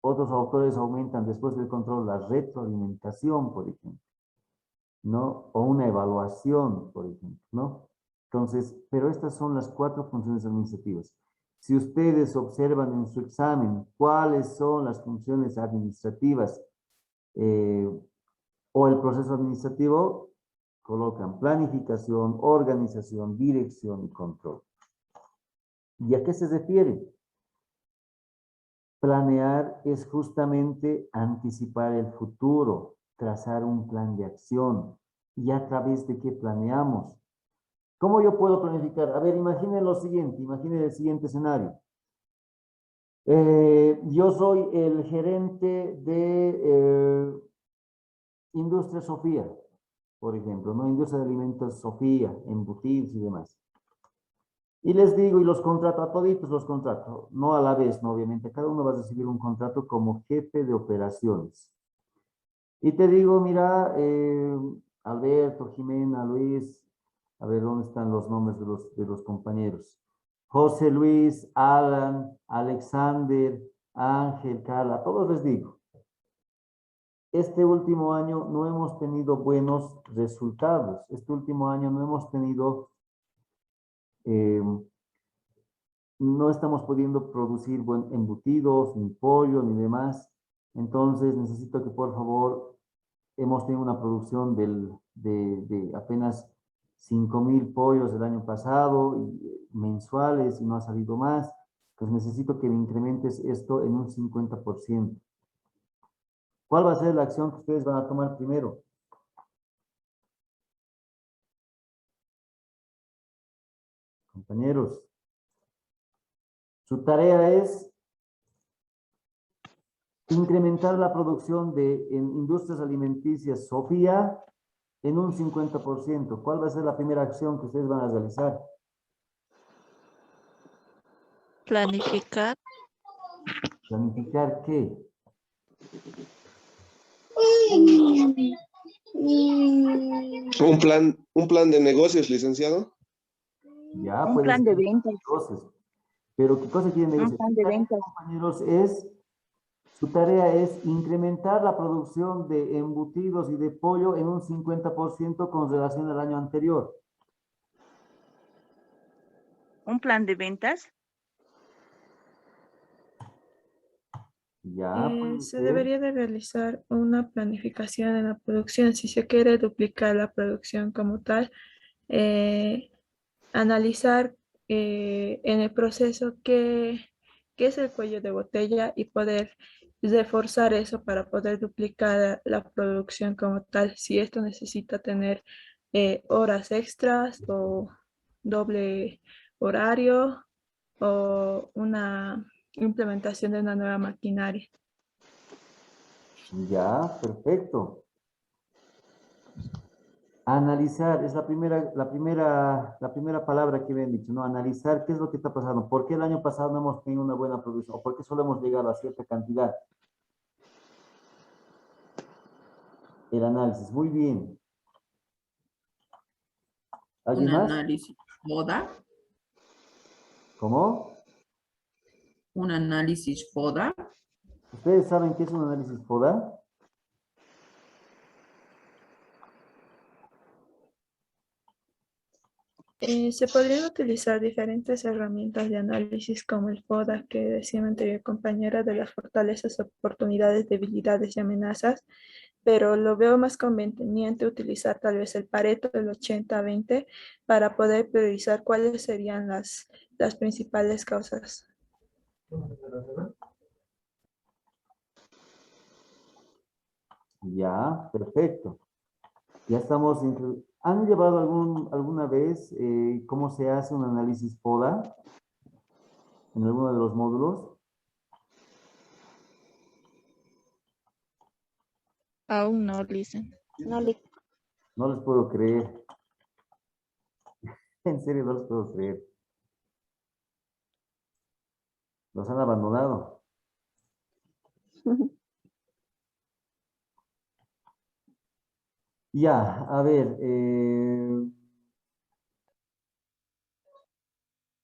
Otros autores aumentan después del control la retroalimentación, por ejemplo, ¿no? O una evaluación, por ejemplo, ¿no? Entonces, pero estas son las 4 funciones administrativas. Si ustedes observan en su examen cuáles son las funciones administrativas o el proceso administrativo, colocan planificación, organización, dirección y control. ¿Y a qué se refiere? Planear es justamente anticipar el futuro, trazar un plan de acción. ¿Y a través de qué planeamos? ¿Cómo yo puedo planificar? A ver, imaginen lo siguiente, imaginen el siguiente escenario. Yo soy el gerente de Industria Sofía, por ejemplo, ¿no? Industria de alimentos Sofía, embutidos y demás. Y les digo, y los contrato a toditos, los contrato, no a la vez, no, obviamente, cada uno va a recibir un contrato como jefe de operaciones. Y te digo, mira, Alberto, Jimena, Luis, a ver, ¿dónde están los nombres de los compañeros? José Luis, Alan, Alexander, Ángel, Carla, a todos les digo. Este último año no hemos tenido buenos resultados. Este último año no hemos tenido, no estamos pudiendo producir buen embutidos, ni pollo, ni demás. Entonces necesito que por favor, hemos tenido una producción de apenas 5,000 pollos el año pasado, mensuales, y no ha salido más. Entonces necesito que me incrementes esto en un 50%. ¿Cuál va a ser la acción que ustedes van a tomar primero? Compañeros, su tarea es incrementar la producción en industrias alimenticias Sofía en un 50%. ¿Cuál va a ser la primera acción que ustedes van a realizar? Planificar. ¿Planificar qué? Un plan de negocios, licenciado. Ya, Un puede plan de ser ventas. negocios. Pero ¿qué cosa quieren Un negociar? plan de ventas. Compañeros, su tarea es incrementar la producción de embutidos y de pollo en un 50% con relación al año anterior. Un plan de ventas. Ya, puede Se ser. debería de realizar una planificación en la producción. Si se quiere duplicar la producción como tal, analizar en el proceso qué es el cuello de botella y poder reforzar eso para poder duplicar la producción como tal. Si esto necesita tener horas extras o doble horario o una implementación de una nueva maquinaria. Ya, perfecto. Analizar es la primera palabra que me han dicho, ¿no? Analizar qué es lo que está pasando. ¿Por qué el año pasado no hemos tenido una buena producción? ¿O por qué solo hemos llegado a cierta cantidad? El análisis, muy bien. ¿Alguien Un más? análisis FODA. ¿Cómo? Un análisis FODA. ¿Ustedes saben qué es un análisis FODA? Se podrían utilizar diferentes herramientas de análisis como el FODA que decía mi anterior compañera de las fortalezas, oportunidades, debilidades y amenazas, pero lo veo más conveniente utilizar tal vez el Pareto del 80-20 para poder priorizar cuáles serían las principales causas. Ya, perfecto. Ya estamos. ¿Han llevado alguna vez cómo se hace un análisis FODA en alguno de los módulos? Aún no, listen. No le No les puedo creer. En serio, no les puedo creer. Los han abandonado. Ya, a ver,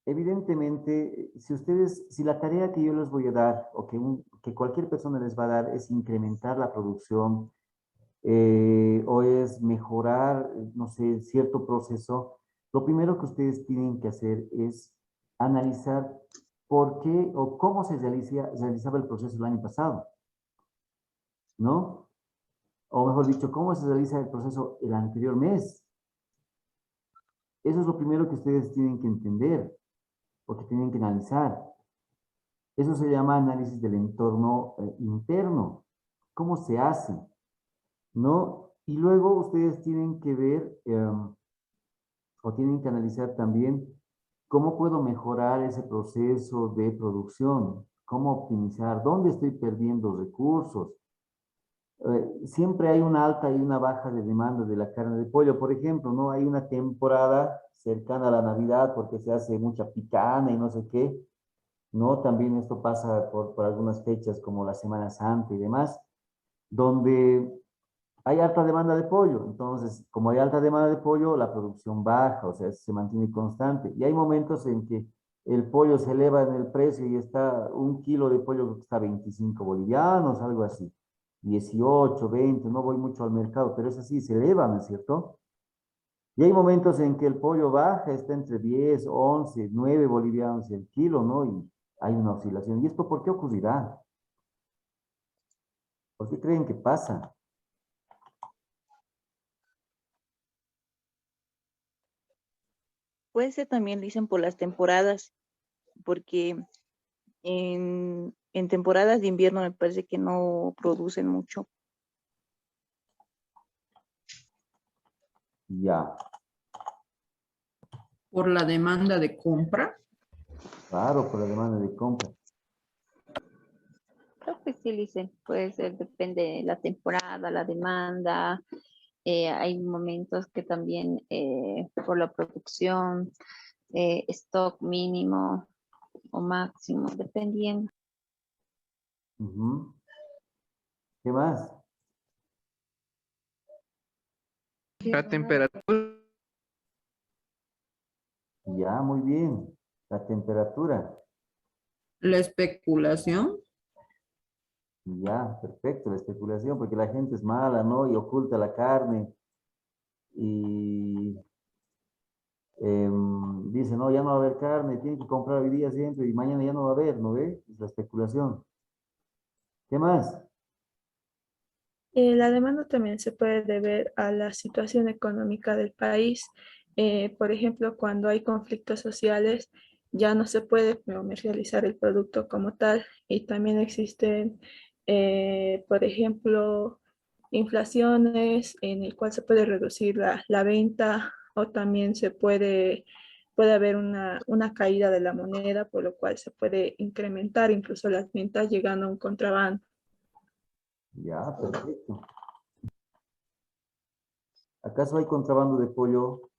evidentemente, si la tarea que yo les voy a dar, o que cualquier persona les va a dar, es incrementar la producción, o es mejorar, no sé, cierto proceso, lo primero que ustedes tienen que hacer es analizar por qué o cómo se realizaba el proceso el año pasado, ¿no? O mejor dicho, cómo se realiza el proceso el anterior mes. Eso es lo primero que ustedes tienen que entender, o que tienen que analizar. Eso se llama análisis del entorno interno. ¿Cómo se hace? ¿No? Y luego ustedes tienen que ver, o tienen que analizar también cómo puedo mejorar ese proceso de producción, cómo optimizar, dónde estoy perdiendo recursos. Siempre hay una alta y una baja de demanda de la carne de pollo. Por ejemplo, ¿no? Hay una temporada cercana a la Navidad porque se hace mucha picana y no sé qué, ¿no? También esto pasa por algunas fechas como la Semana Santa y demás, donde hay alta demanda de pollo. Entonces, como hay alta demanda de pollo, la producción baja, o sea, se mantiene constante. Y hay momentos en que el pollo se eleva en el precio y está un kilo de pollo que está 25 bolivianos, algo así. 18, 20, no voy mucho al mercado, pero es así, se eleva, ¿no es cierto? Y hay momentos en que el pollo baja, está entre 10, 11, 9 bolivianos el kilo, ¿no? Y hay una oscilación. ¿Y esto por qué ocurrirá? ¿Por qué creen que pasa? Puede ser también, dicen, por las temporadas, porque en temporadas de invierno me parece que no producen mucho. Ya, Por la demanda de compra. claro, por la demanda de compra. Creo que sí, Lice, puede ser, depende de la temporada, la demanda. Hay momentos que también por la producción, stock mínimo o máximo, dependiendo. Ujú. ¿Qué más? La temperatura. Ya, muy bien. La temperatura. La especulación. Ya, perfecto, la especulación, porque la gente es mala, ¿no? Y oculta la carne. Y dice, no, ya no va a haber carne, tiene que comprar hoy día siempre y mañana ya no va a haber, ¿no ve? Es la especulación. ¿Qué más? La demanda también se puede deber a la situación económica del país. Por ejemplo, cuando hay conflictos sociales, ya no se puede comercializar el producto como tal. Y también existen, por ejemplo, inflaciones en el cual se puede reducir la venta o también puede haber una caída de la moneda, por lo cual se puede incrementar incluso las ventas llegando a un contrabando. Ya, perfecto. ¿Acaso hay contrabando de pollo?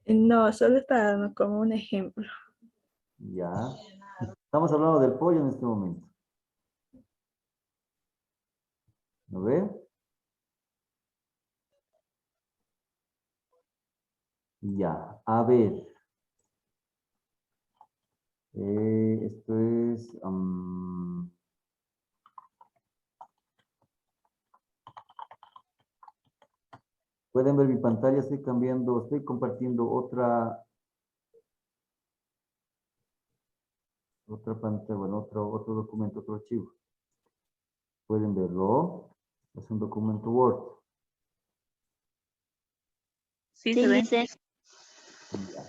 No, solo está dando como un ejemplo. Ya. Estamos hablando del pollo en este momento. ¿No ve? Ya. A ver. Esto es... pueden ver mi pantalla, estoy compartiendo otra pantalla, bueno, otro documento, otro archivo. Pueden verlo. Es un documento Word. Sí, se ve. Lice. Ya.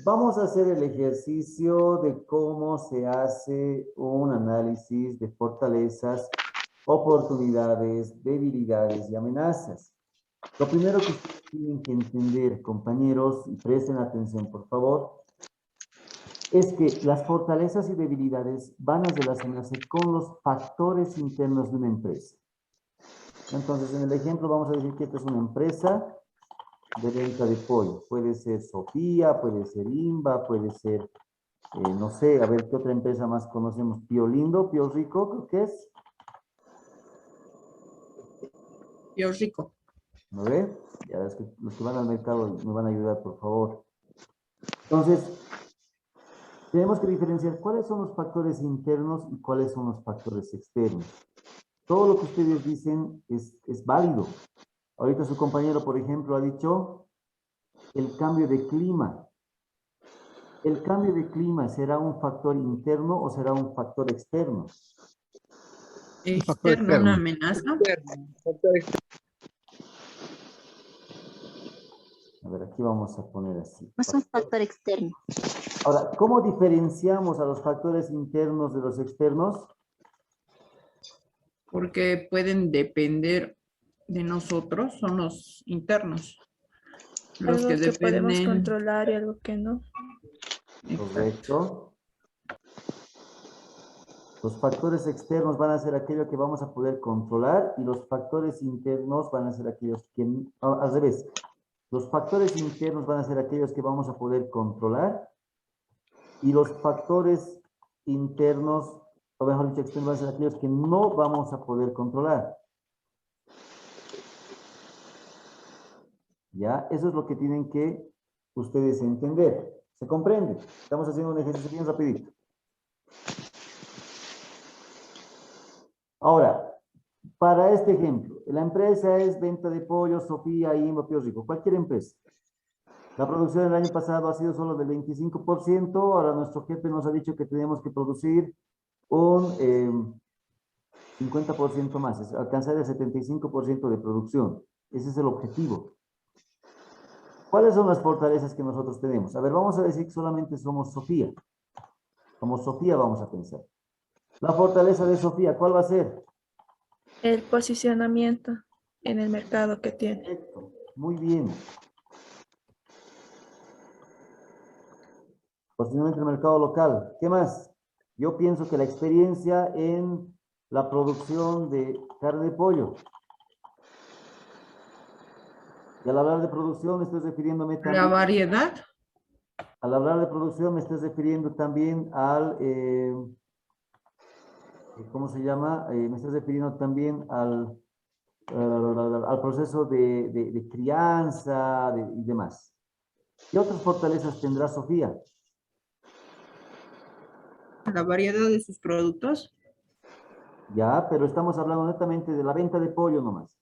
Vamos a hacer el ejercicio de cómo se hace un análisis de fortalezas, oportunidades, debilidades y amenazas. Lo primero que ustedes tienen que entender, compañeros, y presten atención, por favor, es que las fortalezas y debilidades van a relacionarse con los factores internos de una empresa. Entonces, en el ejemplo vamos a decir que esta es una empresa de venta de pollo. Puede ser Sofía, puede ser Imba, puede ser No sé, a ver, ¿qué otra empresa más conocemos? Pío Lindo, Pío Rico, creo que es. Pío Rico. ¿No ve? Ya es que los que van al mercado me van a ayudar, por favor. Entonces, tenemos que diferenciar cuáles son los factores internos y cuáles son los factores externos. Todo lo que ustedes dicen es válido. Ahorita su compañero, por ejemplo, ha dicho el cambio de clima. ¿El cambio de clima será un factor interno o será un factor externo? Un factor Externo, una externo. amenaza. A ver, aquí vamos a poner así. Es un factor externo. Ahora, ¿cómo diferenciamos a los factores internos de los externos? Porque pueden depender de nosotros, son los internos. Los Algo que que podemos dependen. controlar y algo que no. Correcto. Los factores externos van a ser aquello que vamos a poder controlar y los factores internos van a ser aquellos que, al revés, los factores internos van a ser aquellos que vamos a poder controlar y los factores internos, o mejor dicho, externos van a ser aquellos que no vamos a poder controlar. ¿Ya? Eso es lo que tienen que ustedes entender. ¿Se comprende? Estamos haciendo un ejercicio bien rapidito. Ahora, para este ejemplo, la empresa es venta de pollo, Sofía, Imba, Pío Rico, cualquier empresa. La producción del año pasado ha sido solo del 25%, ahora nuestro jefe nos ha dicho que tenemos que producir un 50% más, es alcanzar el 75% de producción. Ese es el objetivo. ¿Cuáles son las fortalezas que nosotros tenemos? A ver, vamos a decir que solamente somos Sofía. Como Sofía vamos a pensar. La fortaleza de Sofía, ¿cuál va a ser? El posicionamiento en el mercado que tiene. Perfecto, muy bien. Posicionamiento en el mercado local. ¿Qué más? Yo pienso que la experiencia en la producción de carne de pollo. Y al hablar de producción me estoy refiriéndome La también... variedad. Al hablar de producción me estoy refiriendo también al... ¿cómo se llama? Me estoy refiriendo también al proceso de crianza y demás. ¿Qué otras fortalezas tendrá Sofía? La variedad de sus productos. Ya, pero estamos hablando netamente de la venta de pollo nomás.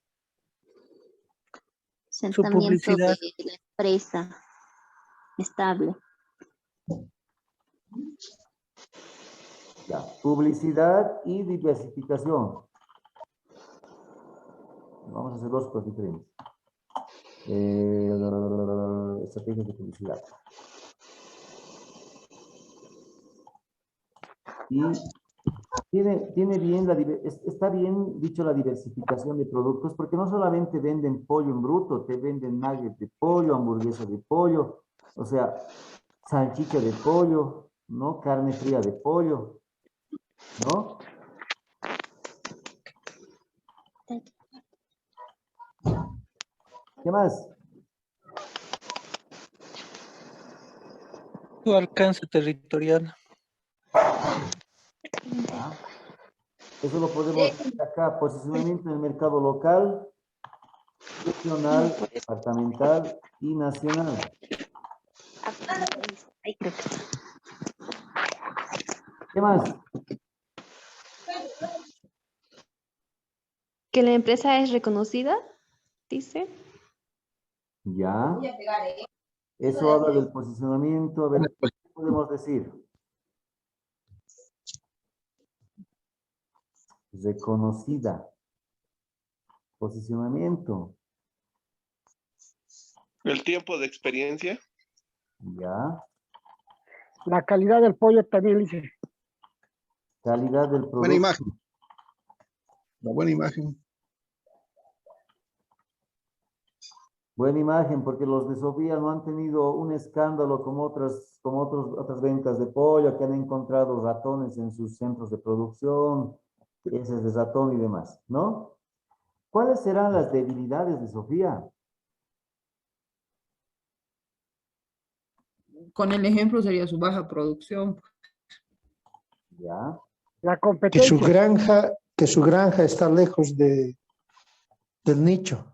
Asentamiento publicidad. de la empresa estable. Ya, publicidad y diversificación. Vamos a hacer dos cosas diferentes. Estrategias de publicidad. Y tiene bien está bien dicho la diversificación de productos, porque no solamente venden pollo en bruto, te venden nuggets de pollo, hamburguesa de pollo, o sea, salchicha de pollo, ¿no? Carne fría de pollo, ¿no? ¿Qué más? Su alcance territorial. Eso lo podemos ver acá, posicionamiento en el mercado local, regional, departamental y nacional. ¿Qué más? Que la empresa es reconocida, dice. Ya. Eso habla del posicionamiento. A ver, ¿qué podemos decir? Reconocida. Posicionamiento. El tiempo de experiencia. Ya. La calidad del pollo también dice. Calidad del producto. Buena imagen. La buena imagen. Buena imagen, porque los de Sofía no han tenido un escándalo como otras ventas de pollo que han encontrado ratones en sus centros de producción, heces de ratón y demás, ¿no? ¿Cuáles serán las debilidades de Sofía? con el ejemplo sería su baja producción. Ya. La Que su competencia. granja está lejos del nicho.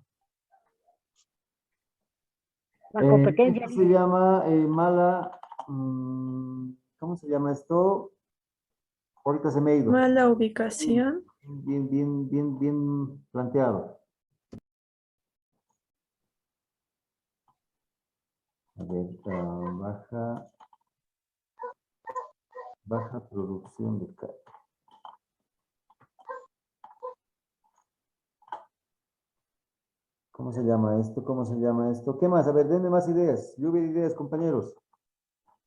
La competencia. Esto se llama mala, ¿cómo se llama esto? Ahorita se me ha ido. Mala ubicación. Bien planteado. A ver, baja producción de carne. ¿Cómo se llama esto? ¿Cómo se llama esto? ¿Qué más? A ver, denme más ideas. Lluvia de ideas, compañeros.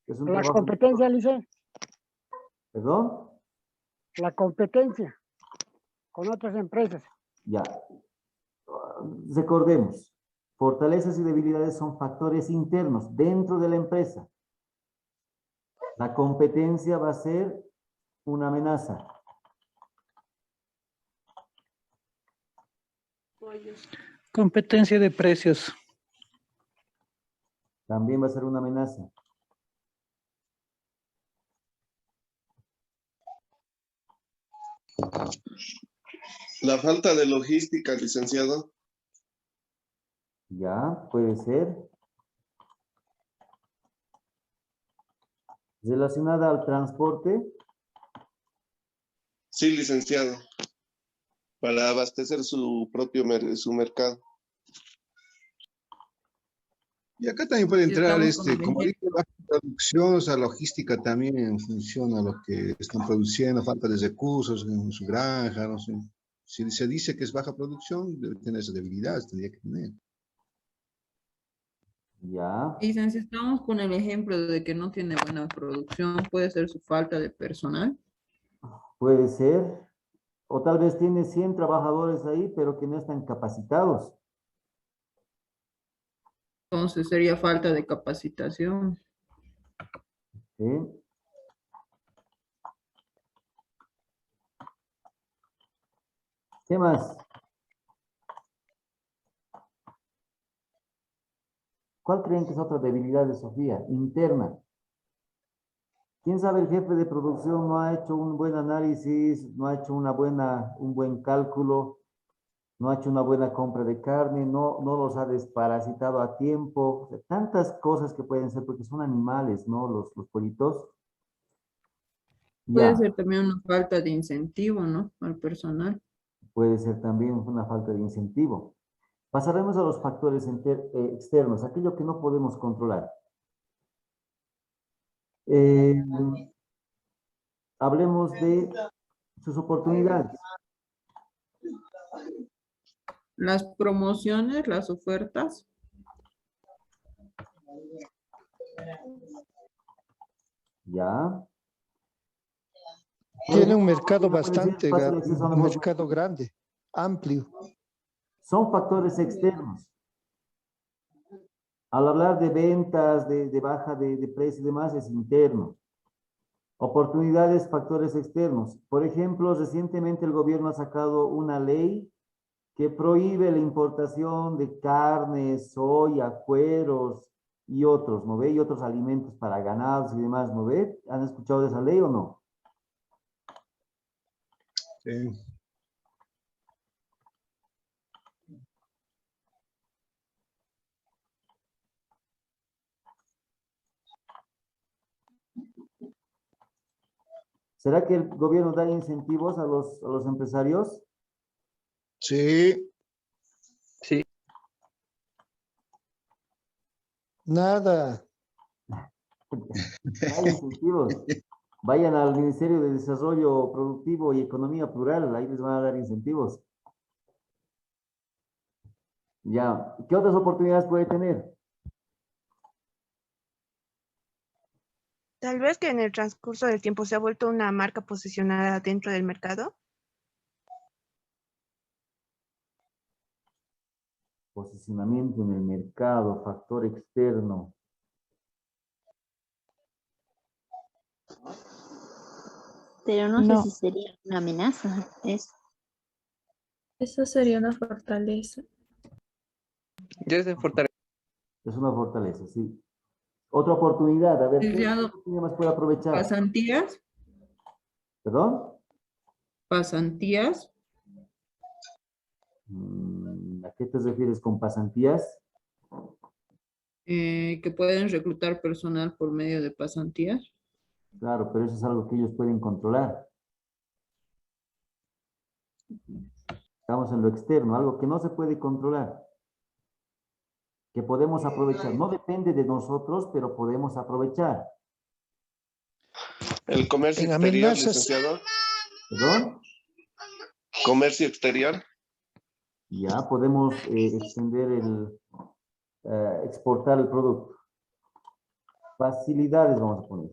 Es un La trabajo. competencia, Lice. ¿Perdón? La competencia con otras empresas. Ya. Recordemos, fortalezas y debilidades son factores internos dentro de la empresa. La competencia va a ser una amenaza. Competencia de precios. También va a ser una amenaza. La falta de logística, licenciado. Ya, puede ser. Relacionada al transporte. Sí, licenciado. Para abastecer su propio su mercado. Y acá también puede entrar, Estamos con el como ejemplo. dice, la producción, o sea, logística también en función a lo que están produciendo, falta de recursos en su granja, no sé. Si se dice que es baja producción, debe tener esas debilidades, tendría que tener. Ya, Y si estamos con el ejemplo de que no tiene buena producción, puede ser su falta de personal. puede ser. O tal vez tiene 100 trabajadores ahí, pero que no están capacitados. Entonces sería falta de capacitación. ¿Sí? ¿Qué más? ¿Cuál creen que es otra debilidad de Sofía? Interna. ¿Quién sabe? El jefe de producción no ha hecho un buen análisis, no ha hecho un buen cálculo, no ha hecho una buena compra de carne, no los ha desparasitado a tiempo. O sea, tantas cosas que pueden ser, porque son animales, ¿no? Los pollitos. Puede Ya, ser también una falta de incentivo, ¿no? Al personal. puede ser también una falta de incentivo. Pasaremos a los factores externos, aquello que no podemos controlar. Eh, hablemos de sus oportunidades. Las promociones, las ofertas. Ya. Tiene un mercado ¿Cómo puede ser bastante, fácil acceso a un una mercado grande, amplio. Son factores externos. Al hablar de ventas, de baja de precio y demás, es interno. Oportunidades, factores externos. Por ejemplo, recientemente el gobierno ha sacado una ley que prohíbe la importación de carne, soya, cueros y otros, ¿no ve? Y otros alimentos para ganados y demás, ¿no ve? ¿Han escuchado de esa ley o no? Sí. ¿Será que el gobierno da incentivos a los empresarios? Sí. Sí. Nada. Hay incentivos. Vayan al Ministerio de Desarrollo Productivo y Economía Plural, ahí les van a dar incentivos. Ya, ¿qué otras oportunidades puede tener? Tal vez que en el transcurso del tiempo se ha vuelto una marca posicionada dentro del mercado. Posicionamiento en el mercado, factor externo. Pero no sé No, si sería una amenaza. eso sería una fortaleza. Ya es de fortaleza. Es una fortaleza, sí. Otra oportunidad, a ver, ¿qué Licenciado, oportunidad más puede aprovechar? pasantías, ¿Perdón? pasantías, ¿A qué te refieres con pasantías? que pueden reclutar personal por medio de pasantías. Claro, pero eso es algo que ellos pueden controlar. Estamos en lo externo, algo que no se puede controlar, que podemos aprovechar. No depende de nosotros, pero podemos aprovechar. El comercio En exterior, amenazas. licenciado. ¿Perdón? Comercio exterior. Ya podemos extender exportar el producto. Facilidades vamos a poner.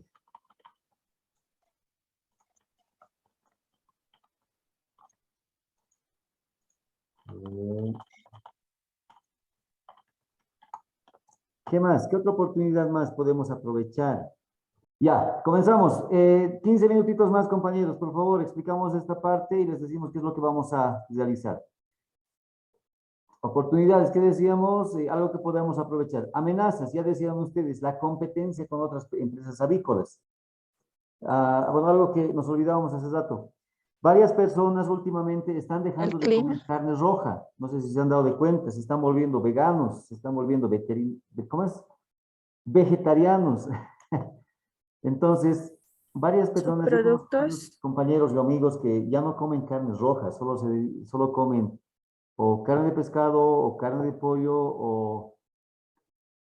¿Qué más? ¿Qué otra oportunidad más podemos aprovechar? Ya, comenzamos. 15 minutitos más, compañeros. Por favor, explicamos esta parte y les decimos qué es lo que vamos a realizar. Oportunidades, ¿qué decíamos? Algo que podemos aprovechar. Amenazas, ya decían ustedes, la competencia con otras empresas avícolas. Bueno, algo que nos olvidábamos hace rato. Varias personas últimamente están dejando de comer carne roja. No sé si se han dado de cuenta, se están volviendo veganos, se están volviendo ¿cómo es? Vegetarianos. Entonces, varias personas, yo conozco Productos. compañeros y amigos que ya no comen carnes rojas, solo comen o carne de pescado o carne de pollo o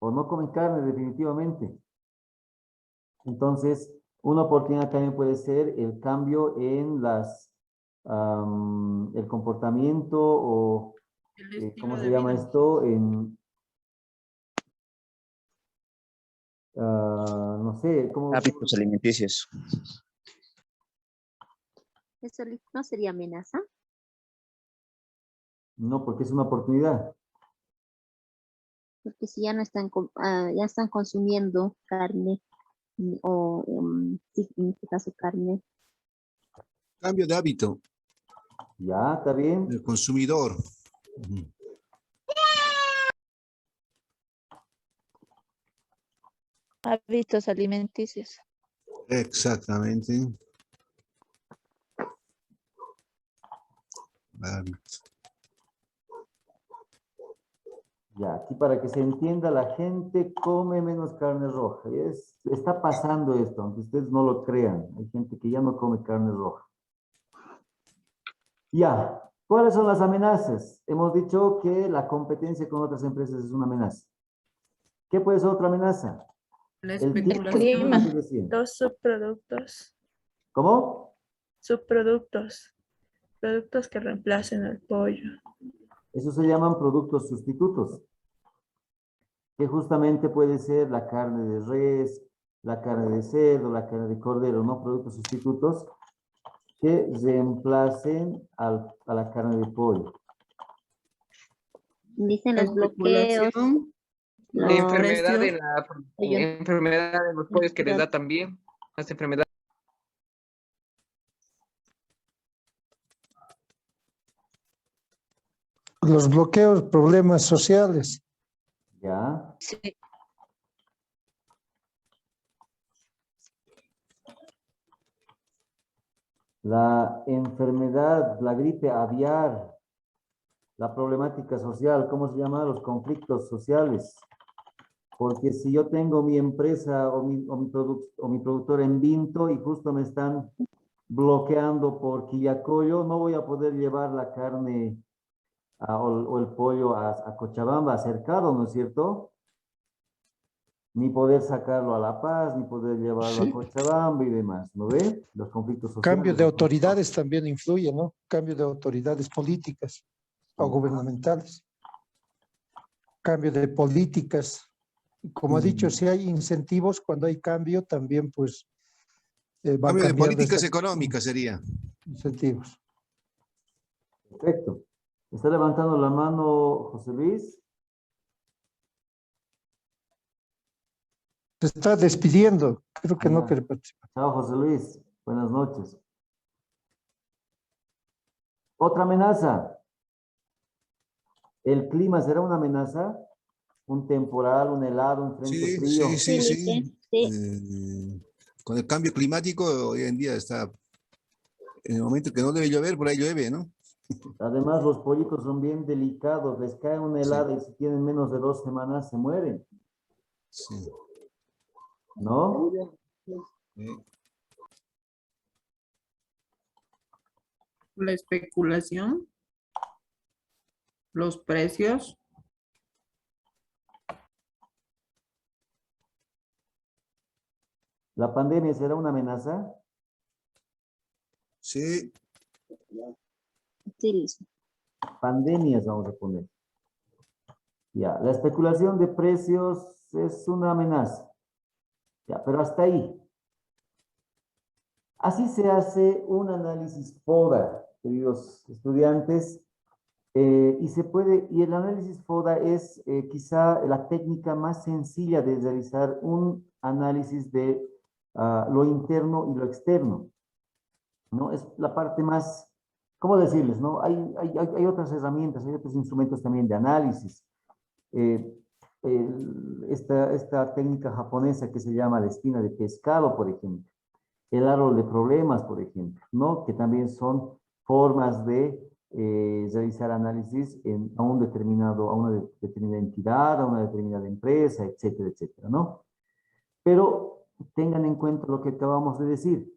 no comen carne definitivamente. Entonces, una oportunidad también puede ser el cambio en el comportamiento o, ¿cómo se llama esto? No sé, ¿cómo? Hábitos alimenticios. ¿Eso no sería amenaza? No, porque es una oportunidad. Porque si ya no están, ya están consumiendo carne o sí, en este caso carne. Cambio de hábito. Ya, está bien. El consumidor. Hábitos alimenticios. Exactamente. Hábitos. Ya, aquí para que se entienda, la gente come menos carne roja. Está pasando esto, aunque ustedes no lo crean. Hay gente que ya no come carne roja. Ya, ¿cuáles son las amenazas? Hemos dicho que la competencia con otras empresas es una amenaza. ¿Qué puede ser otra amenaza? El clima. Los subproductos. ¿Cómo? Subproductos. Productos que reemplacen al pollo. Eso se llaman productos sustitutos, que justamente puede ser la carne de res, la carne de cerdo, la carne de cordero, ¿no? Productos sustitutos que reemplacen a la carne de Dicen los bloqueos. La enfermedad de los pollos que les da también. Las enfermedades. Los bloqueos, problemas sociales. ¿Ya? Sí. La enfermedad, la gripe aviar, la problemática social, ¿cómo se llama? Los conflictos sociales. Porque si yo tengo mi empresa o mi productor en Vinto y justo me están bloqueando por Quillacollo, no voy a poder llevar la carne o el pollo a Cochabamba, a Cercado, ¿no es cierto? Ni poder sacarlo a La Paz, ni poder llevarlo a Cochabamba y demás, ¿no ve? Los conflictos sociales. Cambio de autoridades también influye, ¿no? Cambio de autoridades políticas o gubernamentales. Cambio de políticas. Como ha dicho, si hay incentivos, cuando hay cambio, también pues va Cambio de cambiando políticas económicas sería. incentivos. Perfecto. ¿Está levantando la mano José Luis? Se está despidiendo. Creo que no quiere participar. Chao, José Luis. Buenas noches. Otra amenaza. ¿El clima será una amenaza? un temporal, un helado, un frente Sí, frío. sí, sí, sí. Con el cambio climático, hoy en día está, en el momento que no debe llover, por ahí llueve, ¿no? Además, los pollitos son bien delicados, les cae una Sí, helada y si tienen menos de 2 semanas se mueren, sí. ¿no? La especulación, los precios, ¿La pandemia será una amenaza? Sí, Sí, listo. Pandemias vamos a poner. Ya, la especulación de precios es una amenaza. Ya, pero hasta ahí. Así se hace un análisis FODA, queridos estudiantes, y el análisis FODA es quizá la técnica más sencilla de realizar un análisis de lo interno y lo externo, ¿no? Es la parte más, ¿cómo decirles, no? Hay otras herramientas, hay otros instrumentos también de análisis. Eh, esta técnica japonesa que se llama la espina de pescado, por ejemplo, el árbol de problemas, por ejemplo, ¿no? Que también son formas de realizar análisis a un determinado, a una determinada entidad, a una determinada empresa, etcétera, etcétera, ¿no? Pero tengan en cuenta lo que acabamos de decir.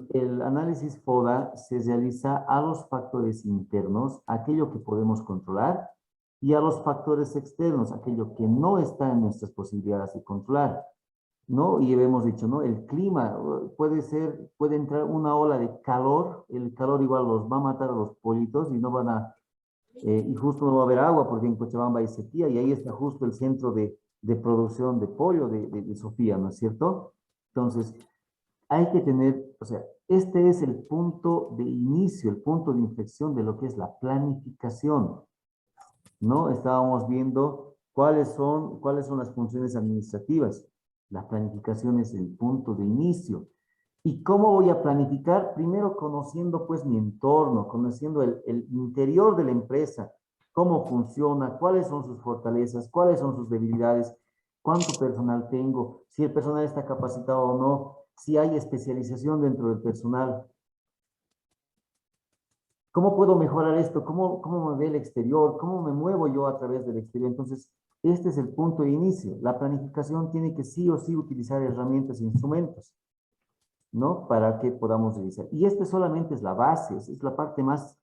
El análisis FODA se realiza a los factores internos, aquello que podemos controlar, y a los factores externos, aquello que no está en nuestras posibilidades de controlar, ¿no? Y hemos dicho, ¿no? El clima puede entrar una ola de calor, el calor igual los va a matar a los pollitos y no van a, y justo no va a haber agua porque en Cochabamba hay sequía y ahí está justo el centro de producción de pollo de Sofía, ¿no es cierto? Entonces, hay que tener, o sea, este es el punto de inicio, el punto de inflexión de lo que es la planificación, ¿no? Estábamos viendo cuáles son las funciones administrativas. La planificación es el punto de inicio. ¿Y cómo voy a planificar? Primero conociendo pues mi entorno, conociendo el interior de la empresa, cómo funciona, cuáles son sus fortalezas, cuáles son sus debilidades, cuánto personal tengo, si el personal está capacitado o no, si hay especialización dentro del personal. ¿Cómo puedo mejorar esto? ¿Cómo me ve el exterior? ¿Cómo me muevo yo a través del exterior? Entonces, este es el punto de inicio. La planificación tiene que sí o sí utilizar herramientas e instrumentos, ¿no? Para que podamos realizar. Y este solamente es la base, es la parte más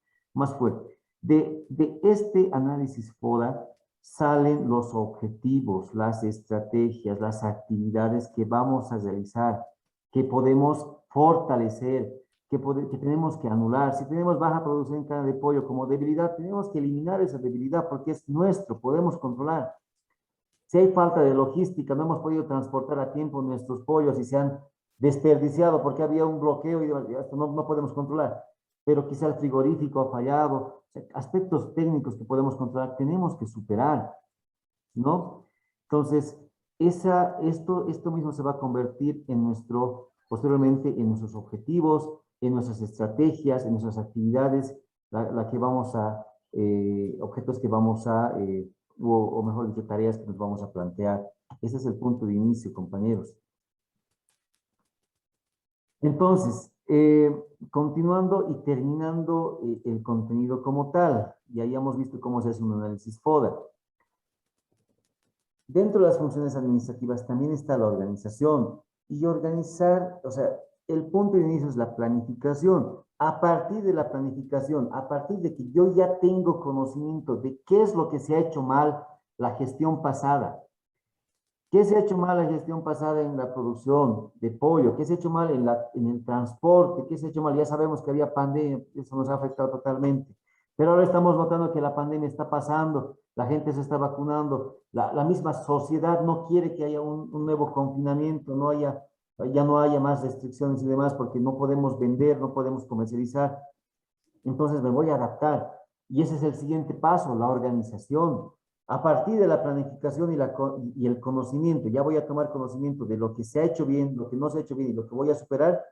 fuerte. De este análisis FODA salen los objetivos, las estrategias, las actividades que vamos a realizar, que podemos fortalecer, que tenemos que anular. Si tenemos baja producción en carne de pollo como debilidad, tenemos que eliminar esa debilidad porque es nuestro, podemos controlar. Si hay falta de logística, no hemos podido transportar a tiempo nuestros pollos y se han desperdiciado porque había un bloqueo y esto no podemos controlar. Pero quizá el frigorífico ha fallado. O sea, aspectos técnicos que podemos controlar, tenemos que superar, ¿no? Entonces, esto mismo se va a convertir posteriormente en nuestros objetivos, en nuestras estrategias, en nuestras actividades, objetos que vamos a, o mejor dicho, tareas que nos vamos a plantear. Ese es el punto de inicio, compañeros. Entonces, continuando y terminando el contenido como tal, ya hemos visto cómo se hace un análisis FODA. Dentro de las funciones administrativas también está la organización. Y organizar, o sea, el punto de inicio es la planificación. A partir de la planificación, a partir de que yo ya tengo conocimiento de qué es lo que se ha hecho mal la gestión pasada, qué se ha hecho mal la gestión pasada en la producción de pollo, qué se ha hecho mal en el transporte, qué se ha hecho mal, ya sabemos que había pandemia, eso nos ha afectado totalmente. Pero ahora estamos notando que la pandemia está pasando, la gente se está vacunando, la misma sociedad no quiere que haya un nuevo confinamiento, ya no haya más restricciones y demás, porque no podemos vender, no podemos comercializar. Entonces me voy a adaptar. Y ese es el siguiente paso, la organización. A partir de la planificación y el conocimiento, ya voy a tomar conocimiento de lo que se ha hecho bien, lo que no se ha hecho bien y lo que voy a superar,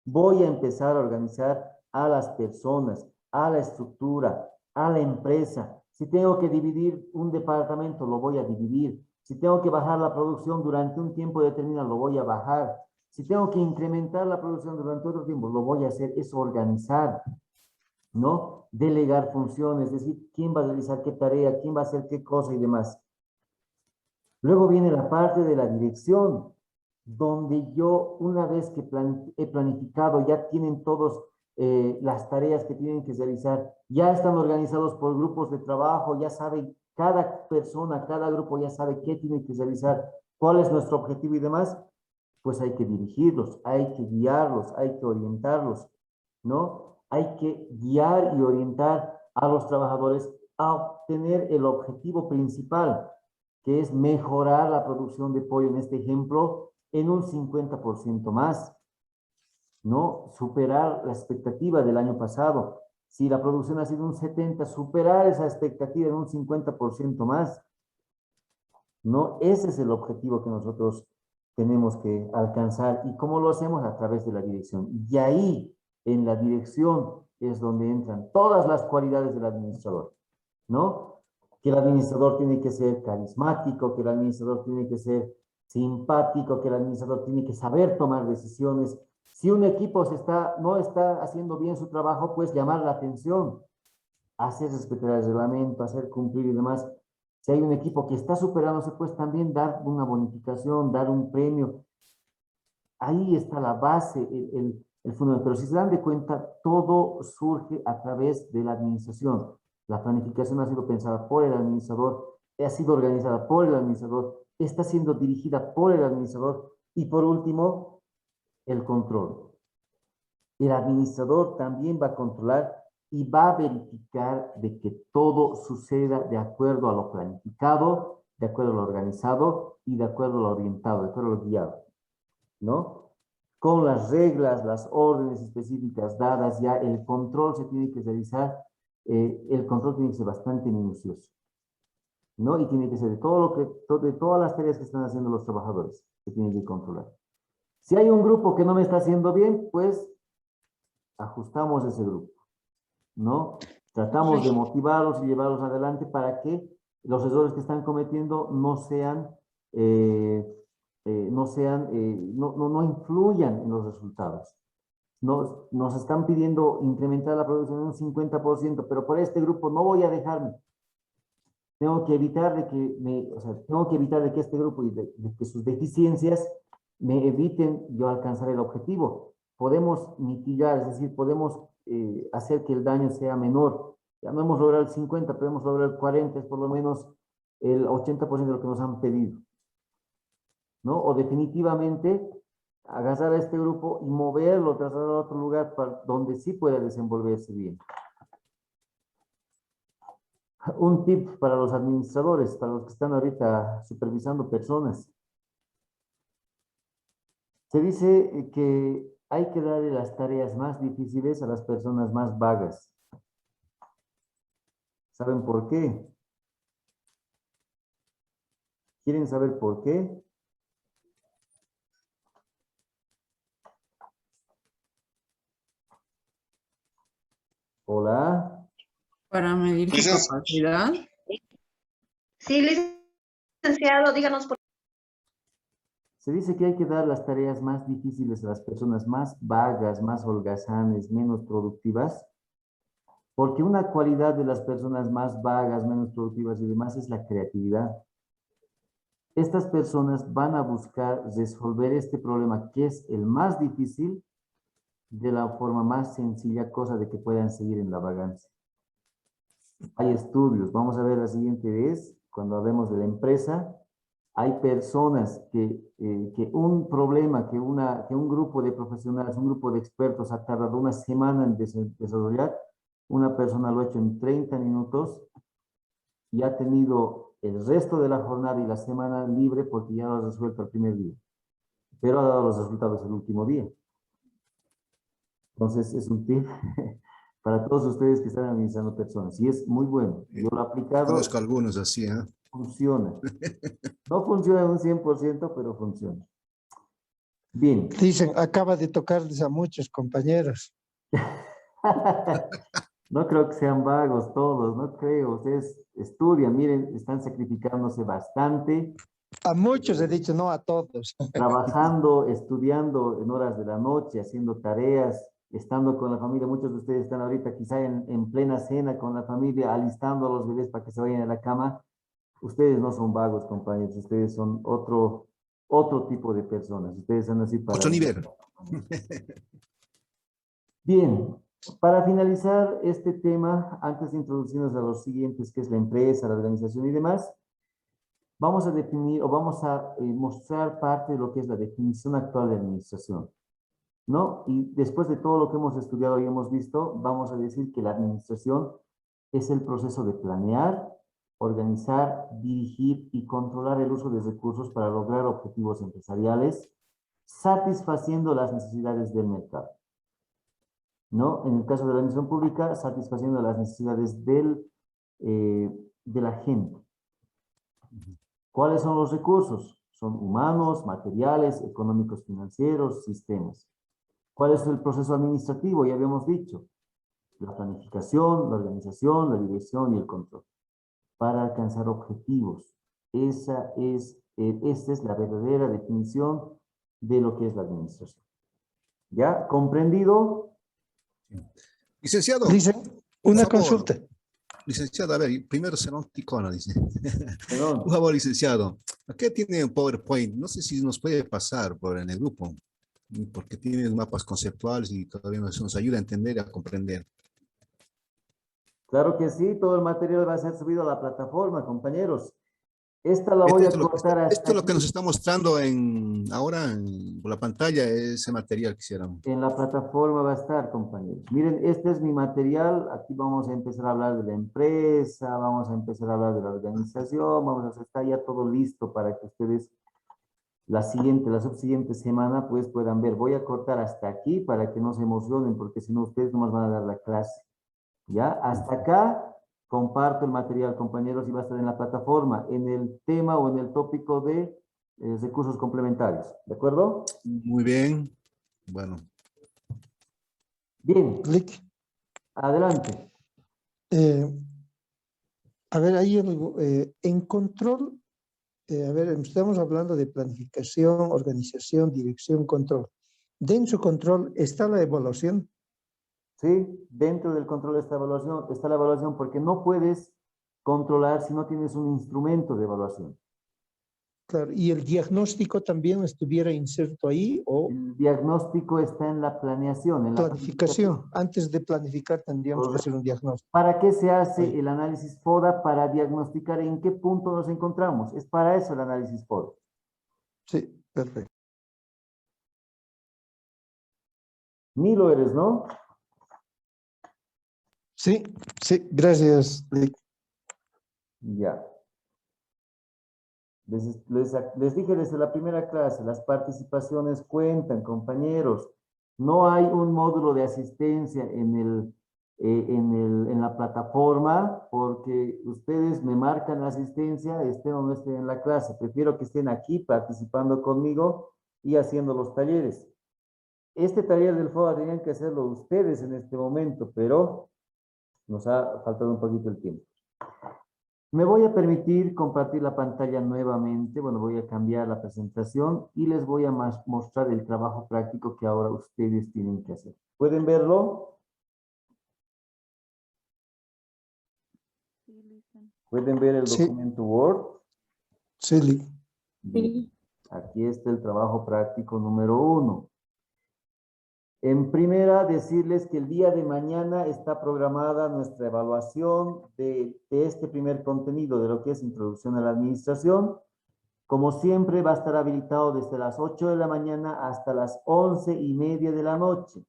voy a empezar a organizar a las personas, a la estructura, a la empresa, Si tengo que dividir un departamento, lo voy a dividir. Si tengo que bajar la producción durante un tiempo determinado, lo voy a bajar. Si tengo que incrementar la producción durante otro tiempo, lo voy a hacer. Es organizar, ¿no? Delegar funciones, es decir, quién va a realizar qué tarea, quién va a hacer qué cosa y demás. Luego viene la parte de la dirección, donde yo, una vez que he planificado, ya tienen todos las tareas que tienen que realizar, ya están organizados por grupos de trabajo, ya saben, cada persona, cada grupo ya sabe qué tiene que realizar, cuál es nuestro objetivo y demás, pues hay que dirigirlos, hay que guiarlos, hay que orientarlos, ¿no? Hay que guiar y orientar a los trabajadores a obtener el objetivo principal, que es mejorar la producción de pollo, en este ejemplo, en un 50% más, ¿no? Superar la expectativa del año pasado. Si la producción ha sido un 70%, superar esa expectativa en un 50% más, ¿no? Ese es el objetivo que nosotros tenemos que alcanzar. ¿Y cómo lo hacemos? A través de la dirección. Y ahí, en la dirección, es donde entran todas las cualidades del administrador, ¿no? Que el administrador tiene que ser carismático, que el administrador tiene que ser simpático, que el administrador tiene que saber tomar decisiones. Si un equipo no está haciendo bien su trabajo, pues llamar la atención, hacer respetar el reglamento, hacer cumplir y demás. Si hay un equipo que está superándose, pues también dar una bonificación, dar un premio. Ahí está la base, el fundamento. Pero si se dan de cuenta, todo surge a través de la administración. La planificación ha sido pensada por el administrador, ha sido organizada por el administrador, está siendo dirigida por el administrador y por último, el control. El administrador también va a controlar y va a verificar de que todo suceda de acuerdo a lo planificado, de acuerdo a lo organizado y de acuerdo a lo orientado, de acuerdo a lo guiado, ¿no? Con las reglas, las órdenes específicas dadas, ya el control se tiene que realizar. El control tiene que ser bastante minucioso, ¿no? Y tiene que ser de de todas las tareas que están haciendo los trabajadores, se tiene que controlar. Si hay un grupo que no me está haciendo bien, pues ajustamos ese grupo, ¿no? Tratamos de motivarlos y llevarlos adelante para que los errores que están cometiendo no influyan en los resultados. Nos están pidiendo incrementar la producción en un 50%, pero por este grupo no voy a dejarme. Tengo que evitar de que este grupo y de que sus deficiencias me eviten yo alcanzar el objetivo. Podemos mitigar, es decir, podemos hacer que el daño sea menor. Ya no hemos logrado el 50, podemos lograr el 40, es por lo menos el 80% de lo que nos han pedido, ¿no? O definitivamente agarrar a este grupo y moverlo, trasladarlo a otro lugar donde sí pueda desenvolverse bien. Un tip para los administradores, para los que están ahorita supervisando personas. Se dice que hay que darle las tareas más difíciles a las personas más vagas. ¿Saben por qué? ¿Quieren saber por qué? Hola. Para medir su capacidad. Sí, licenciado, díganos por qué. Se dice que hay que dar las tareas más difíciles a las personas más vagas, más holgazanes, menos productivas, porque una cualidad de las personas más vagas, menos productivas y demás es la creatividad. Estas personas van a buscar resolver este problema, que es el más difícil, de la forma más sencilla, cosa de que puedan seguir en la vagancia. Hay estudios, vamos a ver la siguiente vez, cuando hablemos de la empresa, hay personas que un problema, que un grupo de profesionales, un grupo de expertos ha tardado una semana en desarrollar, una persona lo ha hecho en 30 minutos y ha tenido el resto de la jornada y la semana libre porque ya lo ha resuelto el primer día, pero ha dado los resultados el último día. Entonces es un tip para todos ustedes que están administrando personas y es muy bueno. Yo lo he aplicado. Conozco algunos así, ¿eh? Funciona. No funciona un 100%, pero funciona. Bien. Dicen, acaba de tocarles a muchos compañeros. No creo que sean vagos todos, no creo. Ustedes estudian, miren, están sacrificándose bastante, A muchos he dicho, no a todos. trabajando, estudiando en horas de la noche, haciendo tareas, estando con la familia. Muchos de ustedes están ahorita quizá en plena cena con la familia, alistando a los bebés para que se vayan a la cama. Ustedes no son vagos, compañeros, ustedes son otro tipo de personas. Ustedes son así para... Otro nivel. Bien, para finalizar este tema, antes de introducirnos a los siguientes, que es la empresa, la organización y demás, vamos a definir o vamos a mostrar parte de lo que es la definición actual de administración, ¿no? Y después de todo lo que hemos estudiado y hemos visto, vamos a decir que la administración es el proceso de planear, organizar, dirigir y controlar el uso de recursos para lograr objetivos empresariales, satisfaciendo las necesidades del mercado, ¿no? En el caso de la administración pública, satisfaciendo las necesidades de la gente. ¿Cuáles son los recursos? Son humanos, materiales, económicos, financieros, sistemas. ¿Cuál es el proceso administrativo? Ya habíamos dicho. La planificación, la organización, la dirección y el control. Para alcanzar objetivos. Esta es la verdadera definición de lo que es la administración. ¿Ya? ¿Comprendido? Licenciado. Dice, por una favor. consulta. Licenciado, a ver, primero será ticona, dice. Por favor, licenciado, aquí tiene un PowerPoint, no sé si nos puede pasar en el grupo, porque tiene mapas conceptuales y todavía nos ayuda a entender y a comprender. Claro que sí, todo el material va a ser subido a la plataforma, compañeros. Esta la voy a cortar hasta Esto es lo que aquí. nos está mostrando ahora en la pantalla, ese material que hicieron. En la plataforma va a estar, compañeros. Miren, este es mi material. Aquí vamos a empezar a hablar de la empresa, vamos a empezar a hablar de la organización, está ya todo listo para que ustedes la subsiguiente semana pues puedan ver. Voy a cortar hasta aquí para que no se emocionen, porque si no ustedes no más van a dar la clase. ¿Ya? Hasta acá comparto el material, compañeros, y va a estar en la plataforma, en el tema o en el tópico de recursos complementarios. ¿De acuerdo? Muy bien. Bueno. Bien. Clic. Adelante. A ver, ahí en control, a ver, estamos hablando de planificación, organización, dirección, control. Dentro de control está la evaluación. Sí, dentro del control está la evaluación porque no puedes controlar si no tienes un instrumento de evaluación. Claro, y el diagnóstico también estuviera inserto ahí o... El diagnóstico está en la planeación, en la planificación. Antes de planificar tendríamos que hacer un diagnóstico. ¿Para qué se hace el análisis FODA? Para diagnosticar en qué punto nos encontramos. Es para eso el análisis FODA. Sí, perfecto. Ni lo eres, ¿no? Sí, sí, gracias. Ya. Les dije desde la primera clase, las participaciones cuentan, compañeros. No hay un módulo de asistencia en la plataforma porque ustedes me marcan la asistencia, estén o no estén en la clase. Prefiero que estén aquí participando conmigo y haciendo los talleres. Este taller del FODA tenían que hacerlo ustedes en este momento, pero nos ha faltado un poquito el tiempo. Me voy a permitir compartir la pantalla nuevamente. Bueno, voy a cambiar la presentación y les voy a mostrar el trabajo práctico que ahora ustedes tienen que hacer. ¿Pueden verlo? ¿Pueden ver el documento Word? Sí. Bien. Aquí está el trabajo práctico número 1. En primera, decirles que el día de mañana está programada nuestra evaluación de este primer contenido, de lo que es Introducción a la Administración. Como siempre, va a estar habilitado desde las 8 de la mañana hasta las 11:30 de la noche.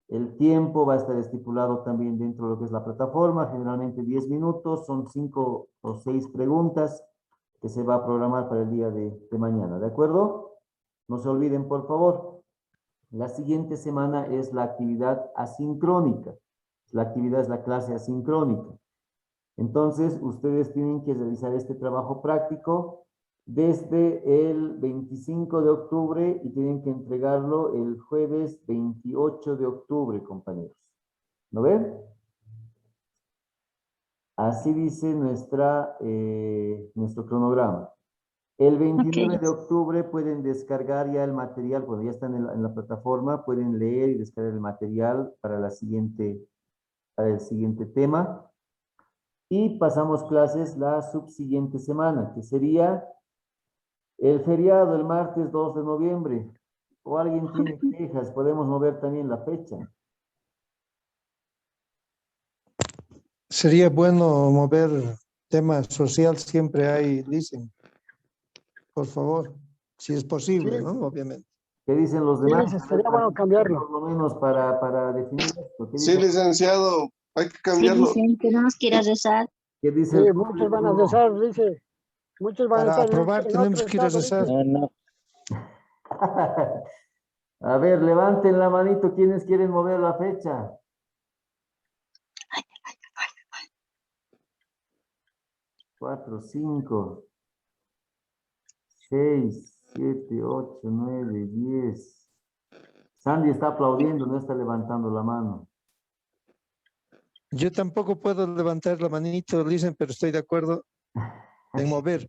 El tiempo va a estar estipulado también dentro de lo que es la plataforma, generalmente 10 minutos, son 5 o 6 preguntas que se va a programar para el día de mañana, ¿de acuerdo? No se olviden, por favor. La siguiente semana es la actividad asincrónica. La actividad es la clase asincrónica. Entonces, ustedes tienen que realizar este trabajo práctico desde el 25 de octubre y tienen que entregarlo el jueves 28 de octubre, compañeros. ¿Lo ven? Así dice nuestro cronograma. El 29 de octubre pueden descargar ya el material, cuando ya están en la plataforma, pueden leer y descargar el material para el siguiente tema. Y pasamos clases la subsiguiente semana, que sería el feriado, el martes 2 de noviembre. ¿O alguien tiene quejas? Podemos mover también la fecha. Sería bueno mover tema social, siempre hay, dicen. Por favor, si es posible, Sí. ¿no? Obviamente. ¿Qué dicen los Sí, demás? sería bueno cambiarlo. Por lo menos para definir esto. ¿Qué Sí, dicen? licenciado, hay que Sí, cambiarlo. dicen, tenemos que ir a rezar. ¿Qué dice Sí, el muchos van a público? rezar, dice. Muchos van a Para estar aprobar en tenemos otro que ir a estado, rezar. dice. A ver, levanten la manito. ¿Quiénes quieren mover la fecha? 4, 5, 6, 7, 8, 9, 10. Sandy está aplaudiendo, no está levantando la mano. Yo tampoco puedo levantar la manito, dicen, pero estoy de acuerdo en mover.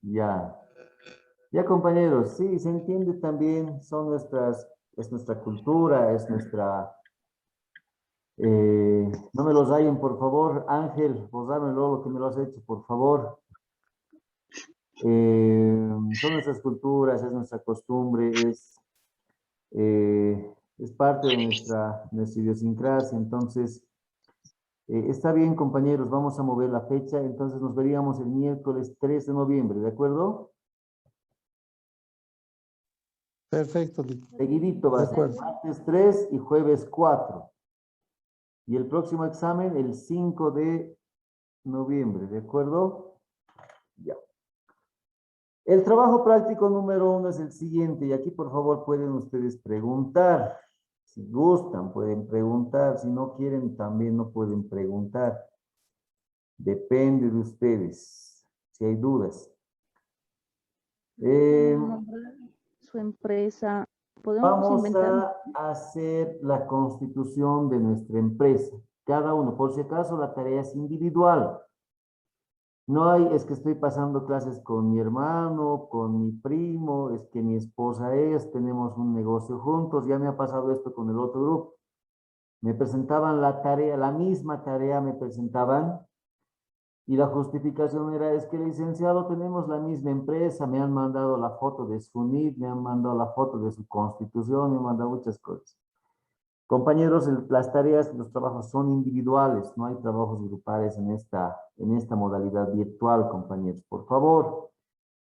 Ya. Ya, compañeros, sí, se entiende también, es nuestra cultura, es nuestra... no me los hallen, por favor. Ángel, vos dámelo lo que me lo has hecho, por favor. Son nuestras culturas, es nuestra costumbre, es parte de nuestra idiosincrasia. Entonces, está bien, compañeros, vamos a mover la fecha. Entonces, nos veríamos el miércoles 3 de noviembre, ¿de acuerdo? Perfecto. Seguidito va a ser martes 3 y jueves 4. Y el próximo examen el 5 de noviembre, ¿de acuerdo? Ya. El trabajo práctico número 1 es el siguiente, y aquí por favor pueden ustedes preguntar. Si gustan, pueden preguntar. Si no quieren, también no pueden preguntar. Depende de ustedes, si hay dudas. Su empresa, podemos Vamos inventar. a hacer la constitución de nuestra empresa. Cada uno, por si acaso, la tarea es individual. No hay, es que estoy pasando clases con mi hermano, con mi primo, es que mi esposa tenemos un negocio juntos. Ya me ha pasado esto con el otro grupo. Me presentaban la tarea, la misma tarea me presentaban, y la justificación era, es que licenciado, tenemos la misma empresa, me han mandado la foto de su NID, me han mandado la foto de su constitución, me han mandado muchas cosas. Compañeros, las tareas, los trabajos son individuales, no hay trabajos grupales en esta modalidad virtual, compañeros. Por favor,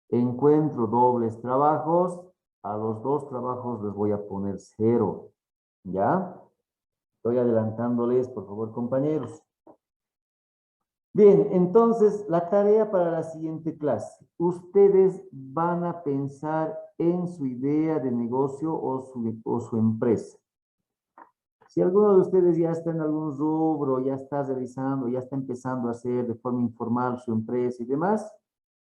encuentro dobles trabajos, a los 2 trabajos les voy a poner 0, ¿ya? Estoy adelantándoles, por favor, compañeros. Bien, entonces, la tarea para la siguiente clase. Ustedes van a pensar en su idea de negocio o su empresa. Si alguno de ustedes ya está en algún rubro, ya está realizando, ya está empezando a hacer de forma informal su empresa y demás,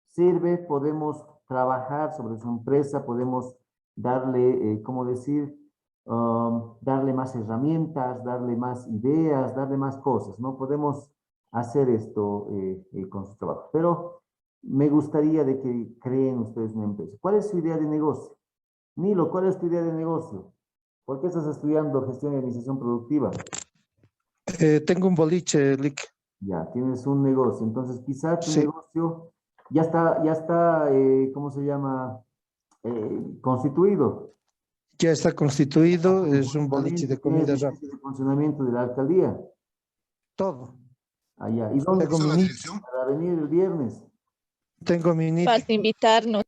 sirve, podemos trabajar sobre su empresa, podemos darle, ¿cómo decir? Darle más herramientas, darle más ideas, darle más cosas, ¿no? Podemos hacer esto con su trabajo. Pero me gustaría de que creen ustedes una empresa. ¿Cuál es su idea de negocio? Nilo, ¿cuál es tu idea de negocio? ¿Por qué estás estudiando gestión y administración productiva? Tengo un boliche, Lick. Ya, tienes un negocio. Entonces, quizás tu Sí. negocio ya está, ¿cómo se llama? Constituido. Ya está constituido, es un boliche de comida ¿Tienes rápida. licencia de funcionamiento de la alcaldía? Todo. Allá. ¿Y dónde Tengo mi NIT. para venir el viernes? Tengo mi NIT. Falta invitarnos.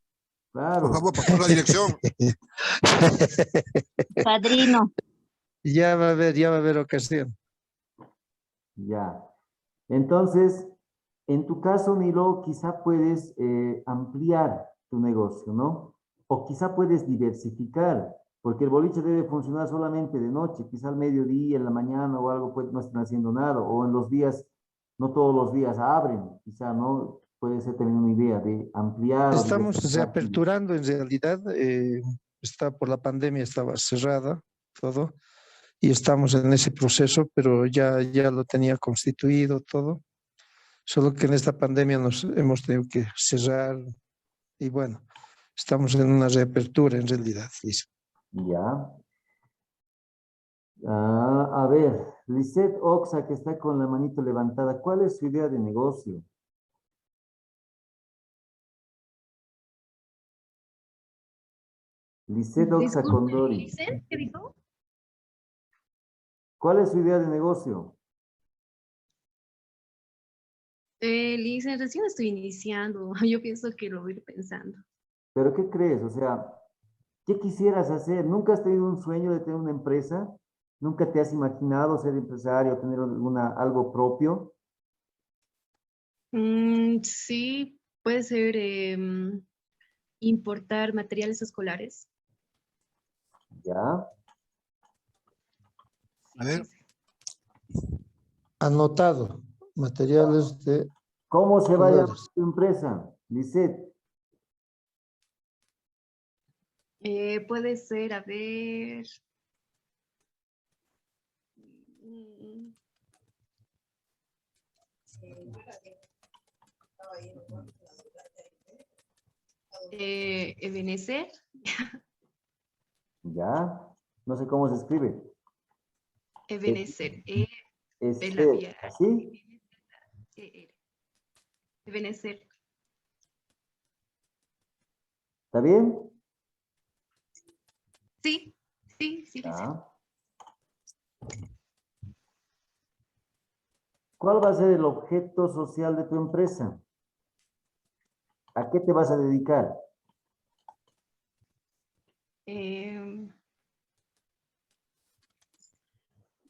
Claro. Por favor, pasar la dirección. Padrino. Ya va a haber ocasión. Ya. Entonces, en tu caso, Nilo, quizá puedes ampliar tu negocio, ¿no? O quizá puedes diversificar, porque el boliche debe funcionar solamente de noche, quizá al mediodía, en la mañana o algo, pues no están haciendo nada, o en los días, no todos los días abren, quizá, ¿no? Puede ser también una idea de ampliar. Estamos reaperturando en realidad, está por la pandemia, estaba cerrada todo, y estamos en ese proceso, pero ya lo tenía constituido todo. Solo que en esta pandemia nos hemos tenido que cerrar y bueno, estamos en una reapertura en realidad, Lisa. Ya. A ver, Lisette Oxa, que está con la manito levantada, ¿cuál es su idea de negocio? Lisette Oxa Disculpe, Condori, Licen, ¿qué dijo? ¿cuál es su idea de negocio? Licen, recién estoy iniciando. Yo pienso que lo voy a ir pensando. ¿Pero qué crees? O sea, ¿qué quisieras hacer? ¿Nunca has tenido un sueño de tener una empresa? ¿Nunca te has imaginado ser empresario, tener algo propio? Sí, puede ser importar materiales escolares. Ya. A ver, Anotado, materiales de ¿Cómo se va a llamar escolares. tu empresa, Lisette? Puede ser, a ver. mm, Ebenezer. Ya. No sé cómo se escribe. Ebenezer. Es La vía. ¿así? Ebenezer. ¿Está bien? Sí, sí, sí. Ya. ¿Cuál va a ser el objeto social de tu empresa? ¿A qué te vas a dedicar?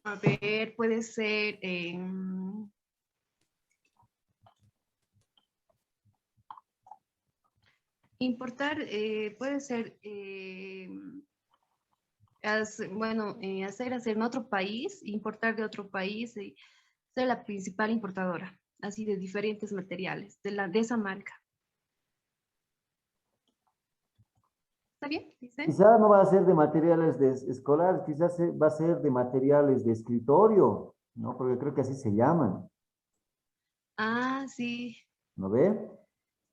A ver, puede ser importar, puede ser hacer en otro país, importar de otro país y ser la principal importadora, así de diferentes materiales, de esa marca. ¿Está bien? ¿Dice? Quizás no va a ser de materiales escolares, quizás va a ser de materiales de escritorio, ¿no? Porque creo que así se llaman, Ah, sí. ¿no ve?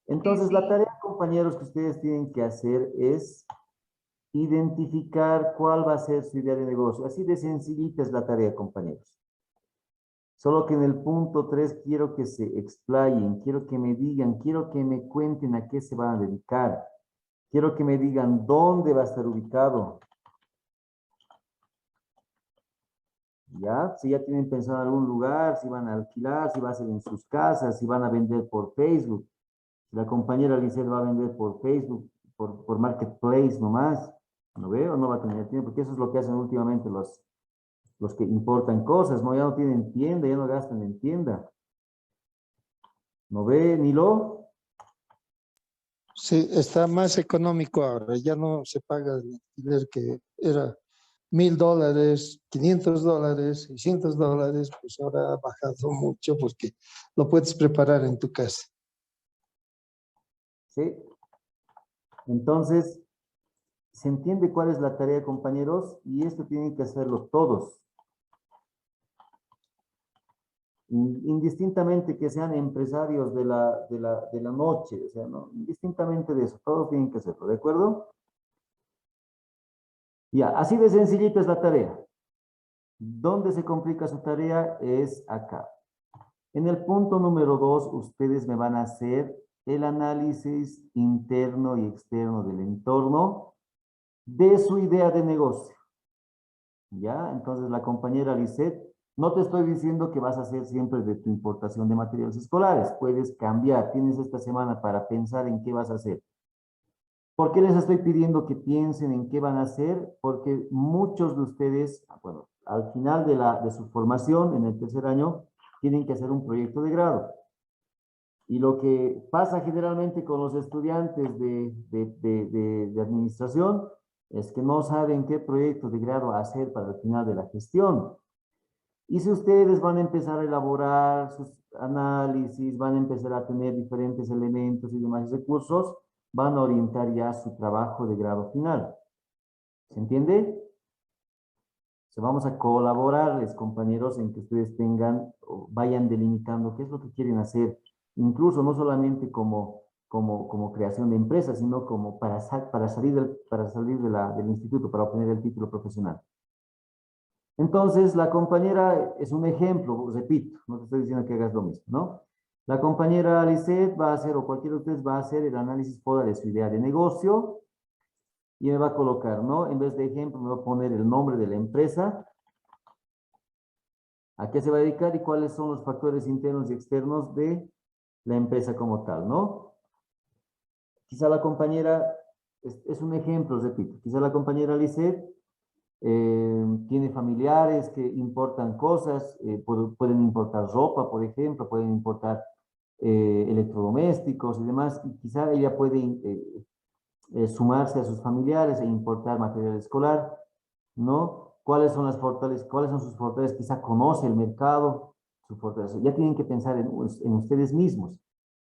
Sí, Entonces, la sí. tarea, compañeros, que ustedes tienen que hacer es identificar cuál va a ser su idea de negocio. Así de sencillita es la tarea, compañeros. Solo que en el punto 3 quiero que se explayen, quiero que me digan, quiero que me cuenten a qué se van a dedicar. Quiero que me digan dónde va a estar ubicado. ¿Ya? Si ya tienen pensado en algún lugar, si van a alquilar, si va a ser en sus casas, si van a vender por Facebook. Si la compañera Lisette va a vender por Facebook, por Marketplace nomás. ¿No veo? No va a tener tiempo, porque eso es lo que hacen últimamente los que importan cosas, ¿no? Ya no tienen tienda, ya no gastan en tienda. ¿No ve, Nilo? Sí, está más económico ahora, ya no se paga el alquiler que era $1,000, $500, $600, pues ahora ha bajado mucho porque lo puedes preparar en tu casa. Sí. Entonces, ¿se entiende cuál es la tarea, compañeros? Y esto tienen que hacerlo todos. Indistintamente que sean empresarios de la noche, o sea, no, indistintamente de eso, todos tienen que hacerlo, ¿de acuerdo? Ya, así de sencillito es la tarea. ¿Dónde se complica su tarea? Es acá. En el punto número 2, ustedes me van a hacer el análisis interno y externo del entorno de su idea de negocio. ¿Ya? Entonces, la compañera Lisette, no te estoy diciendo que vas a hacer siempre de tu importación de materiales escolares. Puedes cambiar. Tienes esta semana para pensar en qué vas a hacer. ¿Por qué les estoy pidiendo que piensen en qué van a hacer? Porque muchos de ustedes, bueno, al final de su formación, en el tercer año, tienen que hacer un proyecto de grado. Y lo que pasa generalmente con los estudiantes de administración es que no saben qué proyecto de grado hacer para el final de la gestión. Y si ustedes van a empezar a elaborar sus análisis, van a empezar a tener diferentes elementos y demás recursos, van a orientar ya su trabajo de grado final. ¿Se entiende? Vamos a colaborarles, compañeros, en que ustedes tengan, o vayan delimitando qué es lo que quieren hacer, incluso no solamente como creación de empresas, sino como para salir del instituto, para obtener el título profesional. Entonces, la compañera es un ejemplo, repito, no te estoy diciendo que hagas lo mismo, ¿no? La compañera Lisette va a hacer, o cualquiera de ustedes va a hacer el análisis FODA de su idea de negocio, y me va a colocar, ¿no? En vez de ejemplo, me va a poner el nombre de la empresa, a qué se va a dedicar y cuáles son los factores internos y externos de la empresa como tal, ¿no? Quizá la compañera, es un ejemplo, repito, quizá la compañera Lisette tiene familiares que importan cosas, pueden importar ropa, por ejemplo, pueden importar electrodomésticos y demás, y quizá ella puede sumarse a sus familiares e importar material escolar, ¿no? ¿Cuáles son las fortalezas? ¿Cuáles son sus fortalezas? Quizá conoce el mercado, su fortaleza. Ya tienen que pensar en ustedes mismos.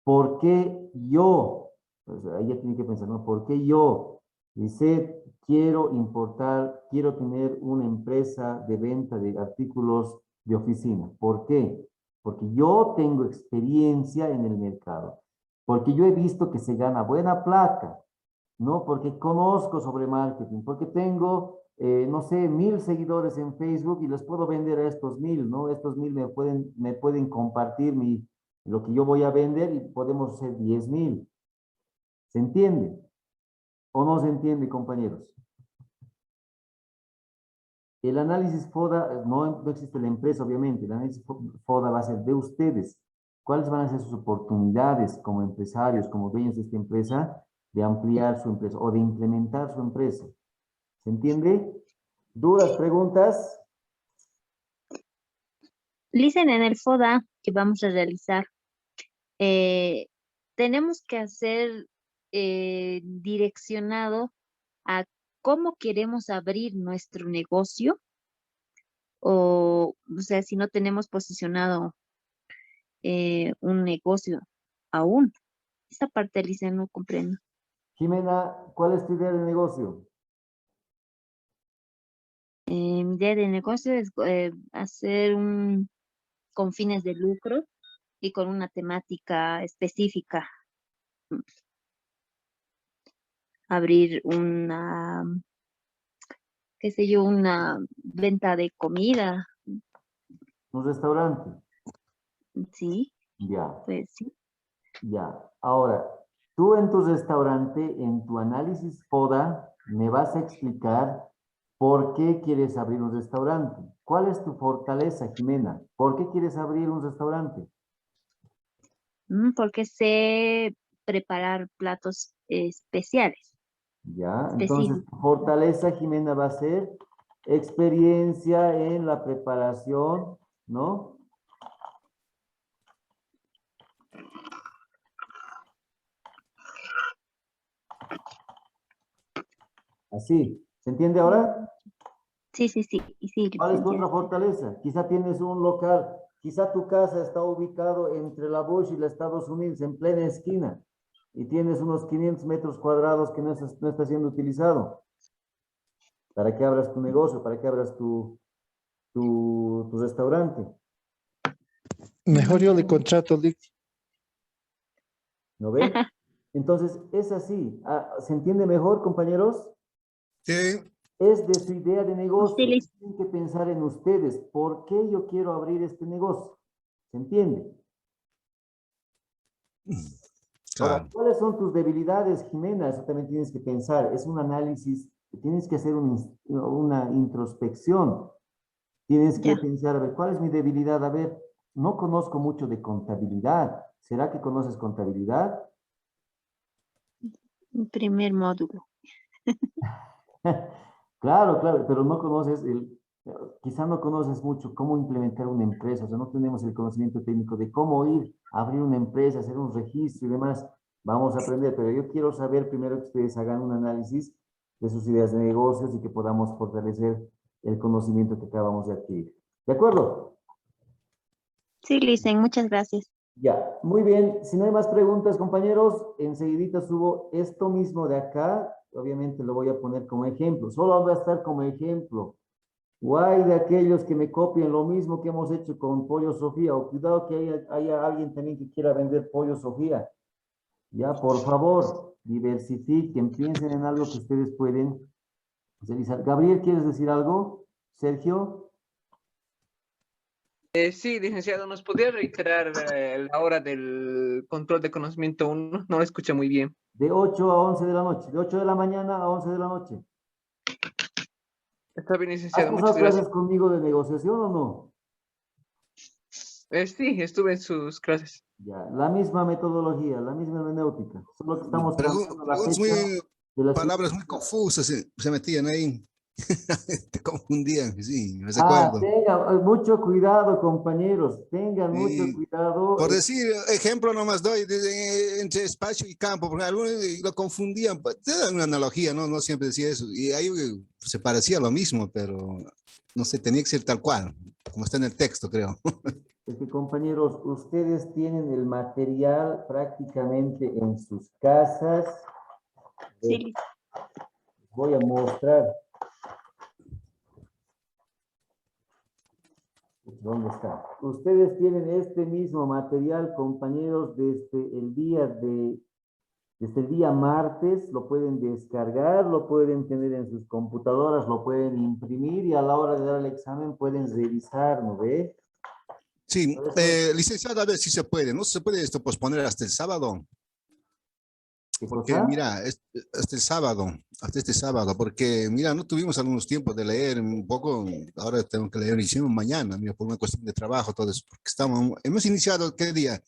¿Por qué yo? Pues ahí ya tienen que pensar, ¿no? ¿Por qué yo, Lisette, quiero importar, quiero tener una empresa de venta de artículos de oficina? ¿Por qué? Porque yo tengo experiencia en el mercado. Porque yo he visto que se gana buena plata, ¿no? Porque conozco sobre marketing, porque tengo, no sé, 1000 seguidores en Facebook y les puedo vender a estos 1000, ¿no? Estos 1000 me pueden compartir lo que yo voy a vender y podemos hacer 10,000. ¿Se entiende? ¿O no se entiende, compañeros? El análisis FODA, no existe la empresa, obviamente. El análisis FODA va a ser de ustedes. ¿Cuáles van a ser sus oportunidades como empresarios, como dueños de esta empresa, de ampliar su empresa o de implementar su empresa? ¿Se entiende? ¿Dudas, preguntas? Listen, en el FODA que vamos a realizar, tenemos que hacer direccionado a cómo queremos abrir nuestro negocio, o sea, si no tenemos posicionado un negocio aún. Esta parte, Alicia, no comprendo. Jimena, ¿cuál es tu idea de negocio? Mi idea de negocio es hacer con fines de lucro y con una temática específica. Abrir una, qué sé yo, una venta de comida. ¿Un restaurante? Sí. Ya. Pues sí. Ya. Ahora, tú en tu restaurante, en tu análisis FODA, me vas a explicar por qué quieres abrir un restaurante. ¿Cuál es tu fortaleza, Jimena? ¿Por qué quieres abrir un restaurante? Porque sé preparar platos especiales. Ya, entonces tu fortaleza, Jimena, va a ser experiencia en la preparación, ¿no? Así, ¿se entiende ahora? Sí, sí, sí. ¿Cuál es tu otra fortaleza? Quizá tienes un local, quizá tu casa está ubicado entre la Bush y los Estados Unidos, en plena esquina, y tienes unos 500 metros cuadrados que no está siendo utilizado. Para que abras tu negocio, para que abras tu restaurante. Mejor yo le contrato, Lick. ¿No ven? Entonces, es así. ¿Se entiende mejor, compañeros? Sí. Es de su idea de negocio. Tienen que pensar en ustedes. ¿Por qué yo quiero abrir este negocio? ¿Se entiende? Ahora, ¿cuáles son tus debilidades, Jimena? Eso también tienes que pensar. Es un análisis. Tienes que hacer una introspección. Tienes que pensar, a ver, ¿cuál es mi debilidad? A ver, no conozco mucho de contabilidad. ¿Será que conoces contabilidad? Un primer módulo. Claro, pero no conoces quizá no conoces mucho cómo implementar una empresa, o sea, no tenemos el conocimiento técnico de cómo ir a abrir una empresa, hacer un registro y demás. Vamos a aprender, pero yo quiero saber primero que ustedes hagan un análisis de sus ideas de negocios y que podamos fortalecer el conocimiento que acabamos de adquirir. ¿De acuerdo? Sí, Listen, muchas gracias. Ya, muy bien. Si no hay más preguntas, compañeros, enseguidita subo esto mismo de acá. Obviamente lo voy a poner como ejemplo. Solo va a estar como ejemplo. Guay de aquellos que me copien lo mismo que hemos hecho con Pollo Sofía, o cuidado que haya alguien también que quiera vender Pollo Sofía. Ya, por favor, diversifiquen, piensen en algo que ustedes pueden realizar. Gabriel, ¿quieres decir algo? Sergio. Sí, licenciado, ¿nos podría reiterar la hora del control de conocimiento 1? No lo escuché muy bien. De 8 a 11 de la noche, de 8 de la mañana a 11 de la noche. Está bien, licenciado, ¿Has muchas pasado gracias. clases conmigo de negociación o no? Sí, estuve en sus clases. Ya, la misma metodología, la misma hermenéutica, solo que estamos cambiando la Preguntas fecha de la palabras muy confusas se metían ahí. Te confundían, sí, me Ah, recuerdo. tengan mucho cuidado, compañeros, tengan mucho cuidado. Por decir, ejemplo nomás doy, entre espacio y campo, porque algunos lo confundían, pues, te dan una analogía, ¿no? No siempre decía eso, y ahí se parecía lo mismo, pero no sé, tenía que ser tal cual, como está en el texto, creo. Es que, compañeros, ustedes tienen el material prácticamente en sus casas. Sí. Voy a mostrar. ¿Dónde está? Ustedes tienen este mismo material, compañeros, desde el día martes, lo pueden descargar, lo pueden tener en sus computadoras, lo pueden imprimir y a la hora de dar el examen pueden revisar, ¿no ve? Sí, licenciado, a ver si se puede, ¿no se puede esto posponer hasta el sábado? Porque mira, hasta este sábado, porque mira, no tuvimos algunos tiempos de leer un poco, ahora tengo que leer, hicimos mañana, mira, por una cuestión de trabajo, todo eso, porque hemos iniciado, ¿qué día?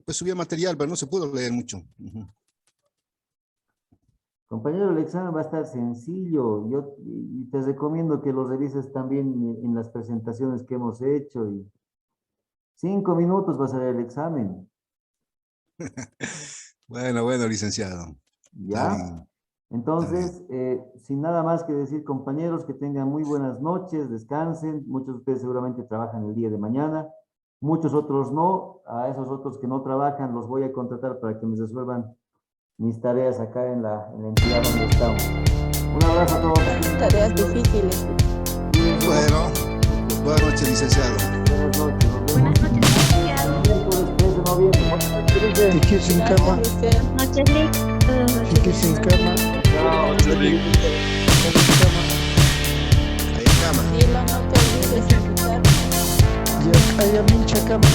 Pues subía material, pero no se pudo leer mucho. Compañero, el examen va a estar sencillo, yo te recomiendo que lo revises también en las presentaciones que hemos hecho y 5 minutos va a ser el examen. Bueno, licenciado. ¿Ya? Entonces, sin nada más que decir, compañeros, que tengan muy buenas noches, descansen. Muchos de ustedes seguramente trabajan el día de mañana, muchos otros no. A esos otros que no trabajan los voy a contratar para que me resuelvan mis tareas acá en la entidad donde estamos. Un abrazo a todos. Tareas difíciles. Bueno, buenas noches, licenciado. Buenas noches. Buenas noches, licenciado. Miércoles 3 de noviembre. Te quedes en cama. Buenas noches, Lick. Te quedes en cama. Chao. Ahí en cama. Cielo, no te olvides de invitar. Ya hay mucha cama.